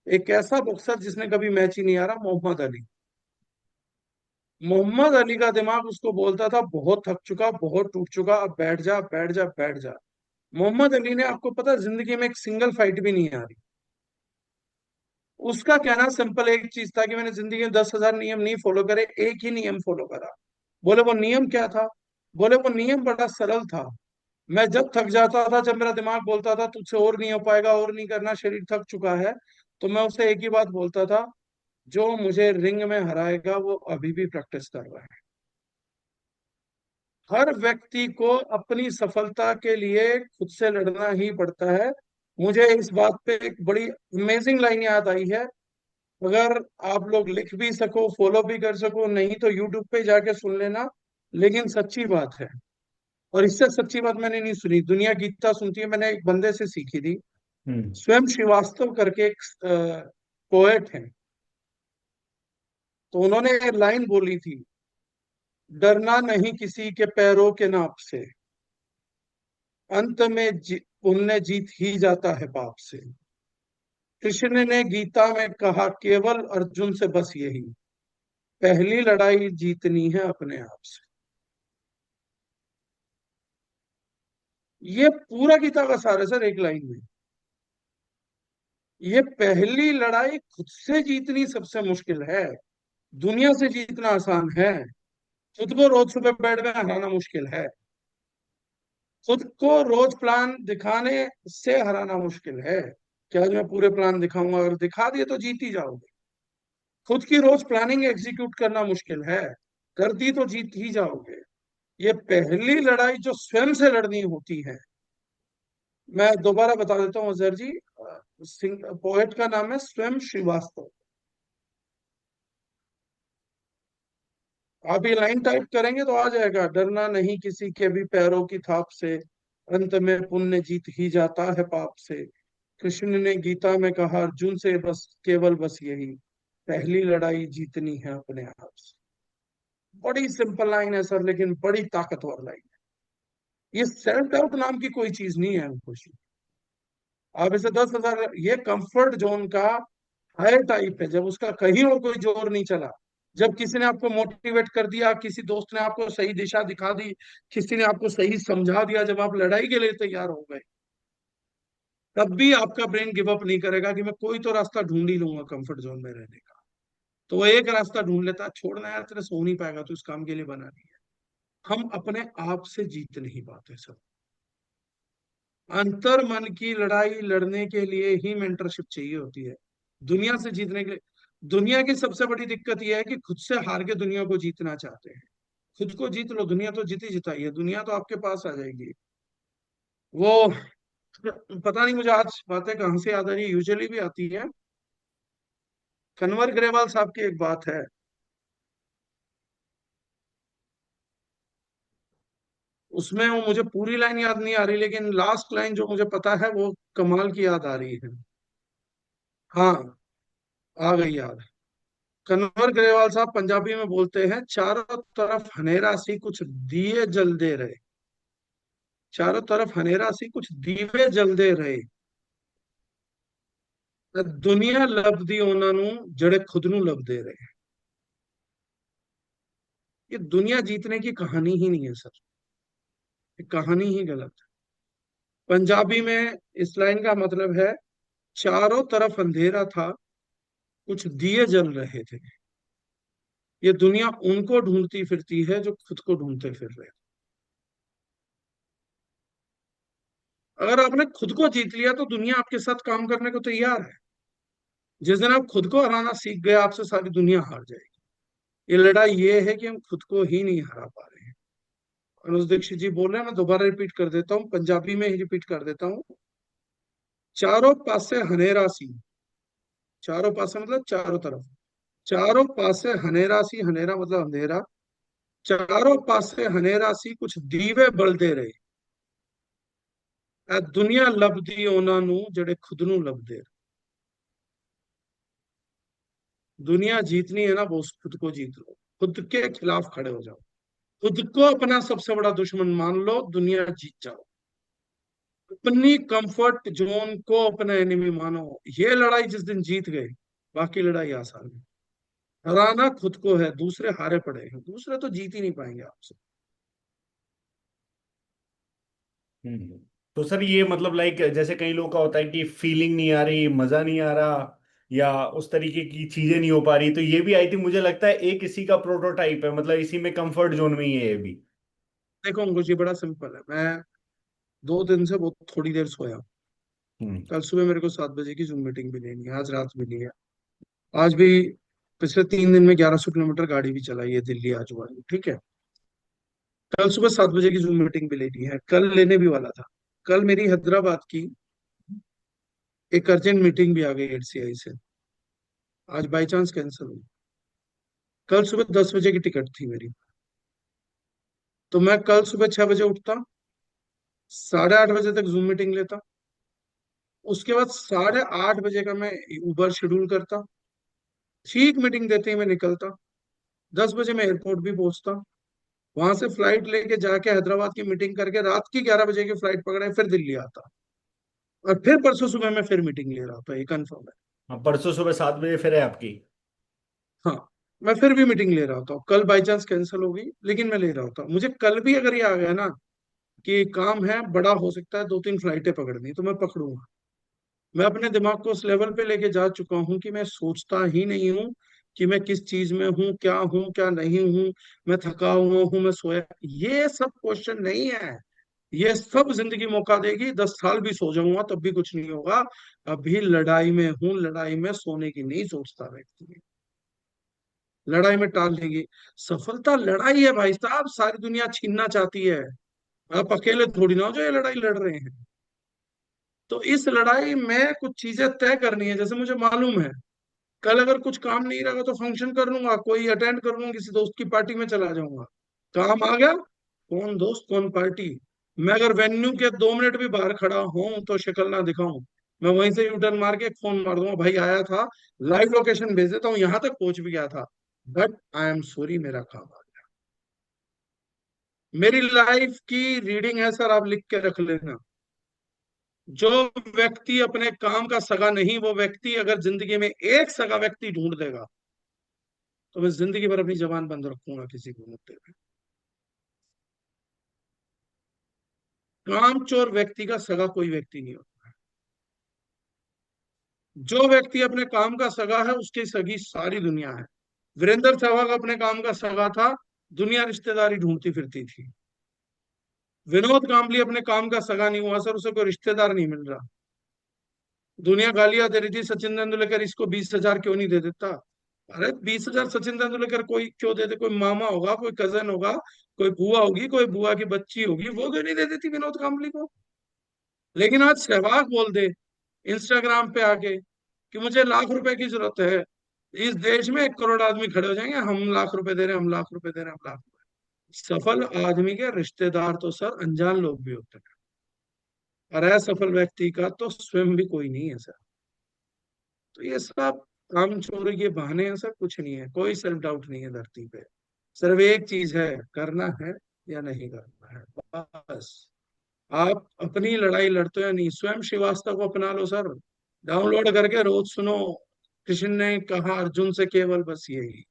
एक ऐसा बॉक्सर जिसने कभी मैच ही नहीं हारा, मोहम्मद अली। मोहम्मद अली का दिमाग उसको बोलता था, बहुत थक चुका, बहुत टूट चुका, अब बैठ जा बैठ जा बैठ जा। मोहम्मद अली ने, आपको पता है, जिंदगी में एक सिंगल फाइट भी नहीं हारी। उसका कहना सिंपल एक चीज था कि मैंने जिंदगी में 10,000 नियम नहीं फॉलो करे, एक ही नियम फॉलो करा। बोले वो नियम क्या था? बोले वो नियम बड़ा सरल था। मैं जब थक जाता था, जब मेरा दिमाग बोलता था तुझसे और नहीं हो पाएगा, और नहीं करना, शरीर थक चुका है, तो मैं उसे एक ही बात बोलता था, जो मुझे रिंग में हराएगा वो अभी भी प्रैक्टिस कर रहा है। हर व्यक्ति को अपनी सफलता के लिए खुद से लड़ना ही पड़ता है। मुझे इस बात पे एक बड़ी अमेजिंग लाइन याद आई है। अगर आप लोग लिख भी सको, फॉलो भी कर सको, नहीं तो यूट्यूब पे जाके सुन लेना। लेकिन सच्ची बात है, और इससे सच्ची बात मैंने नहीं सुनी, दुनिया गीता सुनती है, मैंने एक बंदे से सीखी थी। हम्म। स्वयं श्रीवास्तव करके एक पोएट है, तो उन्होंने एक लाइन बोली थी, डरना नहीं किसी के पैरों के नाप से, अंत में पुण्य जीत ही जाता है पाप से। कृष्ण ने गीता में कहा, केवल अर्जुन से बस यही, पहली लड़ाई जीतनी है अपने आप से। ये पूरा गीता का सार है सर, एक लाइन में। ये पहली लड़ाई खुद से जीतनी सबसे मुश्किल है, दुनिया से जीतना आसान है। खुद को रोज सुबह बेड में हराना मुश्किल है। खुद को रोज प्लान दिखाने से हराना मुश्किल है, कि आज मैं पूरे प्लान दिखाऊंगा, अगर दिखा दिए तो जीत ही जाओगे। खुद की रोज प्लानिंग एग्जीक्यूट करना मुश्किल है, कर दी तो जीत ही जाओगे। ये पहली लड़ाई जो स्वयं से लड़नी होती है। मैं दोबारा बता देता हूँ अजहर जी, पोएट का नाम है स्वयं श्रीवास्तव। आप ये लाइन टाइप करेंगे तो आ जाएगा, डरना नहीं किसी के भी पैरों की थाप से, अंत में पुण्य जीत ही जाता है पाप से। कृष्ण ने गीता में कहा, अर्जुन से बस केवल बस यही, पहली लड़ाई जीतनी है अपने आप से। बड़ी सिंपल लाइन है सर, लेकिन बड़ी ताकतवर लाइन है। ये सेल्फ डाउट नाम की कोई चीज नहीं है अंकुश। आप इसे 10,000, ये कंफर्ट जोन का हायर टाइप है, जब उसका कहीं और कोई जोर नहीं चला, जब किसी ने आपको मोटिवेट कर दिया, किसी दोस्त ने आपको सही दिशा दिखा दी, किसी ने आपको सही समझा दिया, जब आप लड़ाई के लिए तैयार हो गए, तब भी आपका ब्रेन गिव अप नहीं करेगा कि मैं कोई तो रास्ता ढूंढ ही लूंगा कंफर्ट जोन में रहने का। तो वो एक रास्ता ढूंढ लेता है, छोड़ना यार तेरे से हो नहीं पाएगा, तो इस काम के लिए बना नहीं है। हम अपने आप से जीत नहीं पाते सब। अंतर मन की लड़ाई लड़ने के लिए ही मेंटरशिप चाहिए होती है, दुनिया से जीतने के लिए। दुनिया की सबसे बड़ी दिक्कत यह है कि खुद से हार के दुनिया को जीतना चाहते हैं, खुद को जीत लो, दुनिया तो जीती जिताई है, दुनिया तो आपके पास आ जाएगी। वो पता नहीं मुझे आज बातें कहाँ से याद आ रही है, यूजुअली भी आती है। कन्वर ग्रेवाल साहब की एक बात है, उसमें वो, मुझे पूरी लाइन याद नहीं आ रही, लेकिन लास्ट लाइन जो मुझे पता है वो कमाल की याद आ रही है। हाँ, आ गई याद। कन्वर ग्रेवाल साहब पंजाबी में बोलते हैं, चारों तरफ हनेरा सी कुछ दिए जलते रहे। चारों तरफ हनेरा सी कुछ दीवे जलते रहे। ਤੇ ਦੁਨੀਆ ਲੱਭਦੀ ਉਹਨਾਂ ਨੂੰ ਜਿਹੜੇ खुद ਨੂੰ ਲੱਭਦੇ रहे। ये दुनिया जीतने की कहानी ही नहीं है सर, ये कहानी ही गलत है। पंजाबी में इस लाइन का मतलब है, चारों तरफ अंधेरा था, कुछ दिए जल रहे थे। ये दुनिया उनको ढूंढती फिरती है जो खुद को ढूंढते फिर रहे हैं। अगर आपने खुद को जीत लिया तो दुनिया आपके साथ काम करने को तैयार है। जिस दिन आप खुद को हराना सीख गए, आपसे सारी दुनिया हार जाएगी। ये लड़ाई ये है कि हम खुद को ही नहीं हरा पा रहे हैं। अनुज दीक्षित जी बोल रहे हैं, मैं दोबारा रिपीट कर देता हूँ, पंजाबी में ही रिपीट कर देता हूँ। चारों पासे हनेरा सी, चारों पासे मतलब चारों तरफ, चारों पासे हनेरा सी, हनेरा मतलब अंधेरा, चारों पासे हनेरा सी कुछ दीवे बलते रहे। ਇਹ ਦੁਨੀਆ ਲੱਭਦੀ ਉਹਨਾਂ ਨੂੰ ਜਿਹੜੇ खुद ਨੂੰ ਲੱਭਦੇ रहे। दुनिया जीतनी है ना, वो खुद को जीत लो, खुद के खिलाफ खड़े हो जाओ, खुद को अपना सबसे बड़ा दुश्मन मान लो, दुनिया जीत जाओ। अपनी कंफर्ट जोन को अपना एनिमी मानो। ये लड़ाई जिस दिन जीत गए, बाकी लड़ाई आसान है। हराना खुद को है, दूसरे हारे पड़े हैं, दूसरे तो जीत ही नहीं पाएंगे आपसे। हम्म। तो सर ये मतलब लाइक जैसे कई लोगों का होता है कि फीलिंग नहीं आ रही, मजा नहीं आ रहा, या उस तरीके की चीजें नहीं हो पा रही, तो ये भी आई थिंक मुझे लगता है एक इसी का प्रोटोटाइप है, मतलब इसी में कंफर्ट जोन में ही है ये भी। देखो अंकुश जी, बड़ा सिंपल है। मैं 2 दिन से बहुत थोड़ी देर सोया। हम्म। कल सुबह मेरे को 7 बजे की जूम मीटिंग भी लेनी है, आज रात भी ली है। आज भी पिछले 3 दिन में 1100 किलोमीटर गाड़ी भी चलाई है, दिल्ली आजू बाजू, ठीक है। कल सुबह 7 बजे की जूम मीटिंग भी लेनी है, कल लेने भी वाला था। कल मेरी हैदराबाद की एक अर्जेंट मीटिंग भी आ गई एचसीआई से, आज बाई चांस कैंसिल हुई। कल सुबह 10 बजे की टिकट थी मेरी, तो मैं कल सुबह 6 बजे उठता, 8:30 बजे तक जूम मीटिंग लेता, उसके बाद 8:30 बजे का मैं उबर शेड्यूल करता, ठीक मीटिंग देते ही मैं निकलता, 10 बजे मैं एयरपोर्ट भी पहुंचता, वहां से फ्लाइट लेके जाके हैदराबाद की मीटिंग करके रात की 11 बजे की फ्लाइट पकड़े फिर दिल्ली आता, और फिर परसों सुबह मैं फिर मीटिंग ले रहा था, ये कंफर्म है। हाँ, परसों सुबह 7 बजे फिर है आपकी। हाँ, मैं फिर भी मीटिंग ले रहा होता हूँ। कल बाई चांस कैंसिल हो गई, लेकिन मैं ले रहा होता हूँ। मुझे कल भी अगर ये आ गया ना कि काम है बड़ा, हो सकता है 2-3 फ्लाइटें पकड़नी, तो मैं पकड़ूंगा। मैं अपने दिमाग को उस लेवल पे लेके जा चुका हूँ कि मैं सोचता ही नहीं हूँ कि मैं किस चीज में हूँ क्या नहीं हूँ, मैं थका हुआ हूँ, मैं सोया, ये सब क्वेश्चन नहीं है। ये सब जिंदगी मौका देगी, 10 साल भी सो जाऊंगा तब भी कुछ नहीं होगा। अभी लड़ाई में हूँ, लड़ाई में सोने की नहीं सोचता व्यक्ति, लड़ाई में टाल देंगे। सफलता लड़ाई है भाई साहब, सारी दुनिया छीनना चाहती है। आप अकेले थोड़ी ना हो जो ये लड़ाई लड़ रहे हैं। तो इस लड़ाई में कुछ चीजें तय करनी है। जैसे मुझे मालूम है, कल अगर कुछ काम नहीं रहेगा तो फंक्शन कर लूंगा, कोई अटेंड कर लूंगा, किसी दोस्त की पार्टी में चला जाऊंगा। काम आ गया, कौन दोस्त कौन पार्टी। मैं अगर वेन्यू के 2 मिनट भी बाहर खड़ा हूं तो शक्ल ना दिखाऊं, मैं वहीं से यूटर्न मार के एक फोन मार दूंगा, भाई आया था, लाइव लोकेशन भेज देता हूँ, यहां तक पहुंच भी गया था, बट आई एम सॉरी, मेरा काम आ गया। मेरी लाइफ की रीडिंग है सर, आप लिख के रख लेना। जो व्यक्ति अपने काम का सगा नहीं, वो व्यक्ति अगर जिंदगी में एक सगा व्यक्ति ढूंढ देगा, तो मैं जिंदगी भर अपनी जबान बंद रखूंगा किसी को मुद्दे पे। कामचोर व्यक्ति का सगा कोई व्यक्ति नहीं होता। जो व्यक्ति अपने काम का सगा है, उसकी सगी सारी दुनिया है। वीरेंद्र सहवाग अपने काम का सगा था, दुनिया रिश्तेदारी ढूंढती फिरती थी। विनोद कांबली अपने काम का सगा नहीं हुआ सर, उसे कोई रिश्तेदार नहीं मिल रहा, दुनिया गालियां दे रही थी, सचिन तेंदुलकर इसको 20,000 क्यों नहीं दे देता, अरे 20,000 सचिन तेंदुलकर कोई क्यों दे दे? कोई मामा होगा, कोई कजन होगा, कोई बुआ होगी, कोई बुआ की बच्ची होगी, वो क्यों नहीं दे देती विनोद कांबली को? लेकिन आज सहवाग बोल दे इंस्टाग्राम पे आके कि मुझे लाख रुपए की जरूरत है, इस देश में 1 करोड़ आदमी खड़े हो जाएंगे, हम लाख रुपए दे रहे हैं, हम लाख रुपए दे रहे हैं, हम लाख। सफल आदमी के रिश्तेदार तो सर अनजान लोग भी होते हैं, और असफल व्यक्ति का तो स्वयं भी कोई नहीं है सर। तो ये सब काम चोरी के बहाने हैं सर, कुछ नहीं है, कोई सेल्फ डाउट नहीं है धरती पे। सिर्फ एक चीज है, करना है या नहीं करना है, बस। आप अपनी लड़ाई लड़ते हो या नहीं, स्वयं श्रीवास्तव को अपना लो सर, डाउनलोड करके रोज सुनो। कृष्ण ने कहा अर्जुन से केवल बस यही,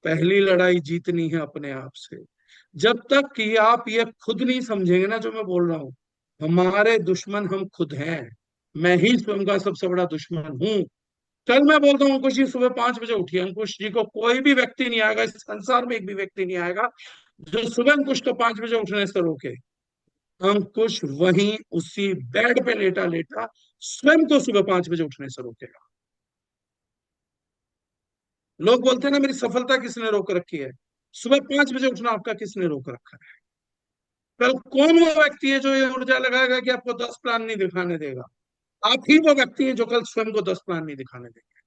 पहली लड़ाई जीतनी है अपने आप से। जब तक कि आप ये खुद नहीं समझेंगे ना जो मैं बोल रहा हूं, हमारे दुश्मन हम खुद हैं। मैं ही स्वयं का सबसे बड़ा दुश्मन हूं। कल मैं बोलता हूँ अंकुश जी सुबह 5 बजे उठिए, अंकुश जी को कोई भी व्यक्ति नहीं आएगा, इस संसार में एक भी व्यक्ति नहीं आएगा जो सुबह अंकुश को 5 बजे उठने से रोके। अंकुश वहीं उसी बेड पे लेटा लेटा स्वयं को सुबह 5 बजे उठने से रोकेगा। लोग बोलते हैं ना मेरी सफलता किसने रोक रखी है, सुबह 5 बजे उठना आपका किसने रोक रखा है? कल कौन वो व्यक्ति है जो ये ऊर्जा लगाएगा कि आपको 10 प्लान नहीं दिखाने देगा? आप ही वो व्यक्ति है जो कल स्वयं को 10 प्लान नहीं दिखाने देगा।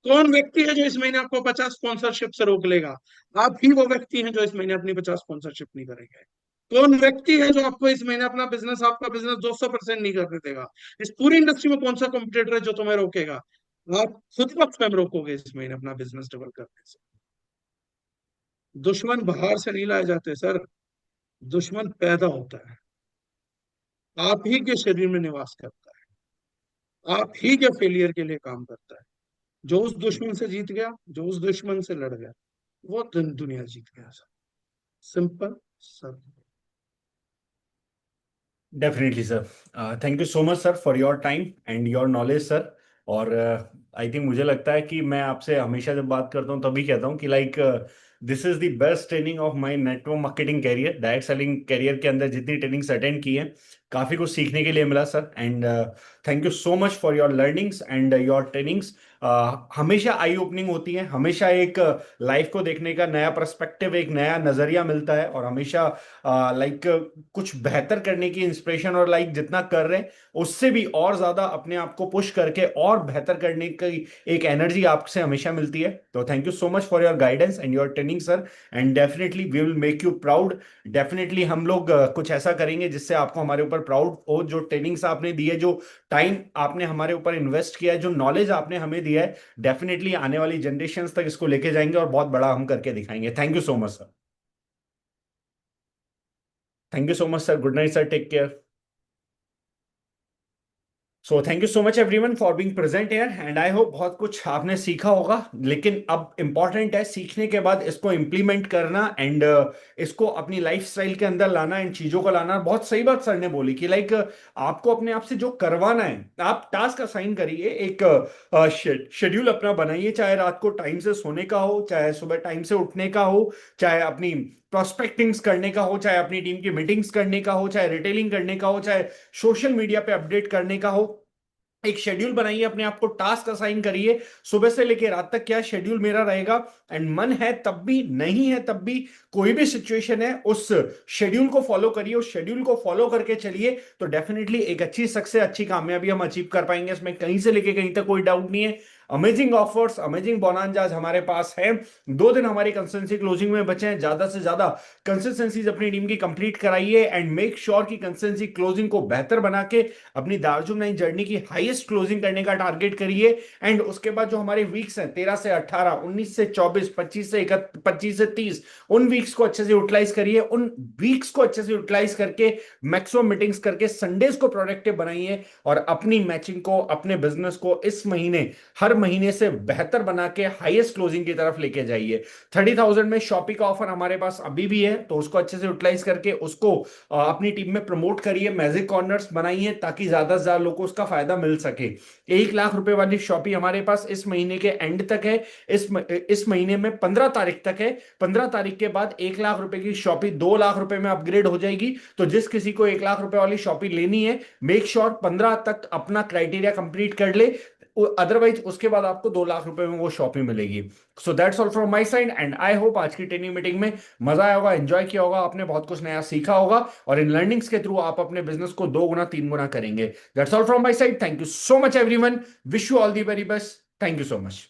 कौन व्यक्ति है जो इस महीने आपको 50 स्पॉन्सरशिप से रोक लेगा? आप ही वो व्यक्ति हैं जो इस महीने अपनी 50 स्पॉन्सरशिप नहीं करेंगे। कौन व्यक्ति है जो आपको इस महीने अपना बिजनेस, आपका बिजनेस 200% नहीं करने देगा? इस पूरी इंडस्ट्री में कौन सा कॉम्पिटिटर है जो तुम्हें रोकेगा? आप खुद को स्वयं रोकोगे इस महीने अपना बिजनेस डबल करने से। दुश्मन बाहर से नहीं लाए जाते सर, दुश्मन पैदा होता है, आप ही के शरीर में निवास करता है, आप ही के फेलियर के लिए काम करता है। जो उस दुश्मन से जीत गया, जो उस दुश्मन से लड़ गया, वो दुनिया जीत गया sir. Simple sir. Definitely sir. Thank you so much sir for your time and your knowledge sir. और आई थिंक मुझे लगता है कि मैं आपसे हमेशा जब बात करता हूँ तभी कहता हूँ कि like this is the best training of my network marketing career, direct selling career के अंदर जितनी ट्रेनिंग्स अटेंड की है काफी कुछ सीखने के लिए मिला sir. And thank you so much for your learnings and your trainings. हमेशा आई ओपनिंग होती है, हमेशा एक लाइफ को देखने का नया पर्सपेक्टिव, एक नया नजरिया मिलता है, और हमेशा लाइक कुछ बेहतर करने की इंस्पिरेशन, और लाइक जितना कर रहे हैं उससे भी और ज्यादा अपने आप को पुश करके और बेहतर करने की एक एनर्जी आपसे हमेशा मिलती है। तो thank you so much for your guidance and your training sir. And definitely we will make you proud. Definitely हम लोग कुछ ऐसा करेंगे जिससे आपको हमारे ऊपर प्राउड हो। जो ट्रेनिंग्स आपने दी है, जो टाइम आपने हमारे ऊपर इन्वेस्ट किया है, जो नॉलेज आपने हमें दिया है, डेफिनेटली आने वाली जनरेशन तक इसको लेके जाएंगे और बहुत बड़ा हम करके दिखाएंगे। Thank you so much sir. Thank you so much sir. Good night sir. Take care. So thank you so much everyone for being present here, and I hope बहुत कुछ आपने सीखा होगा। लेकिन अब इंपॉर्टेंट है सीखने के बाद इसको इम्प्लीमेंट करना एंड इसको अपनी लाइफस्टाइल के अंदर लाना, इन चीजों को लाना। बहुत सही बात सर ने बोली कि लाइक आपको अपने आप से जो करवाना है, आप टास्क असाइन करिए, एक शेड्यूल अपना बनाइए, चाहे रात को टाइम से सोने का हो, चाहे सुबह टाइम से उठने का हो, चाहे अपनी प्रोस्पेक्टिंग्स करने का हो, चाहे अपनी टीम की मीटिंग्स करने का हो, चाहे रिटेलिंग करने का हो, चाहे सोशल मीडिया पे अपडेट करने का हो। एक शेड्यूल बनाइए, अपने आप को टास्क असाइन करिए, सुबह से लेकर रात तक क्या शेड्यूल मेरा रहेगा। एंड मन है तब भी, नहीं है तब भी, कोई भी सिचुएशन है, उस शेड्यूल को फॉलो करिए, उस शेड्यूल को फॉलो करके चलिए, तो डेफिनेटली एक अच्छी सक्सेस, अच्छी कामयाबी हम अचीव कर पाएंगे। इसमें कहीं से लेके कहीं तक कोई डाउट नहीं है। अमेजिंग ऑफर्स, अमेजिंग बोनांजाज हमारे पास है। 2 दिन हमारी कंसिस्टेंसी क्लोजिंग में बचे हैं, ज्यादा से ज्यादा कंसिस्टेंसीज अपनी टीम की कंप्लीट कराइए एंड मेक श्योर की कंसिस्टेंसी क्लोजिंग को बेहतर बना के अपनी दार्जुन नाइन जर्नी की हाईएस्ट क्लोजिंग करने का टारगेट करिए। एंड उसके बाद जो हमारे वीक्स हैं 13 से 18, 19 से 24, 25 से 30, उन वीक्स को अच्छे से यूटिलाइज करिए। उन वीक्स को अच्छे से यूटिलाइज करके मैक्सिमम मीटिंग्स करके संडेज को प्रोडक्टिव बनाइए और अपनी मैचिंग को, अपने बिजनेस को इस महीने, हर महीने से बेहतर बना के हाईएस्ट क्लोजिंग की तरफ लेके जाइए। 30,000 में शॉपिंग का ऑफर हमारे पास अभी भी है, तो उसको अच्छे से यूटिलाइज करके उसको अपनी टीम में प्रमोट करिए, मैजिक कॉर्नर्स बनाइए ताकि ज्यादा से ज्यादा लोगों को उसका फायदा मिल सके। 1 लाख रुपए वाली शॉपिंग हमारे पास इस महीने के एंड तक है, इस महीने में 15 तारीख तक है। 15 तारीख के बाद 1 लाख रुपए की शॉपिंग 2 लाख रुपए में अपग्रेड हो जाएगी। तो जिस किसी को 1 लाख रुपए वाली शॉपिंग लेनी है, मेक श्योर 15 तक अपना क्राइटेरिया कंप्लीट कर ले। अदरवाइज उसके बाद आपको 2 लाख रुपए में वो शॉपिंग मिलेगी। So that's all from my side, and I hope आज की ट्रेनिंग मीटिंग में मजा आया होगा, एंजॉय किया होगा, आपने बहुत कुछ नया सीखा होगा, और इन लर्निंग्स के थ्रू आप अपने बिजनेस को 2 गुना 3 गुना करेंगे। That's all from my side. Thank you so much everyone. Wish you all the very best. Thank you so much.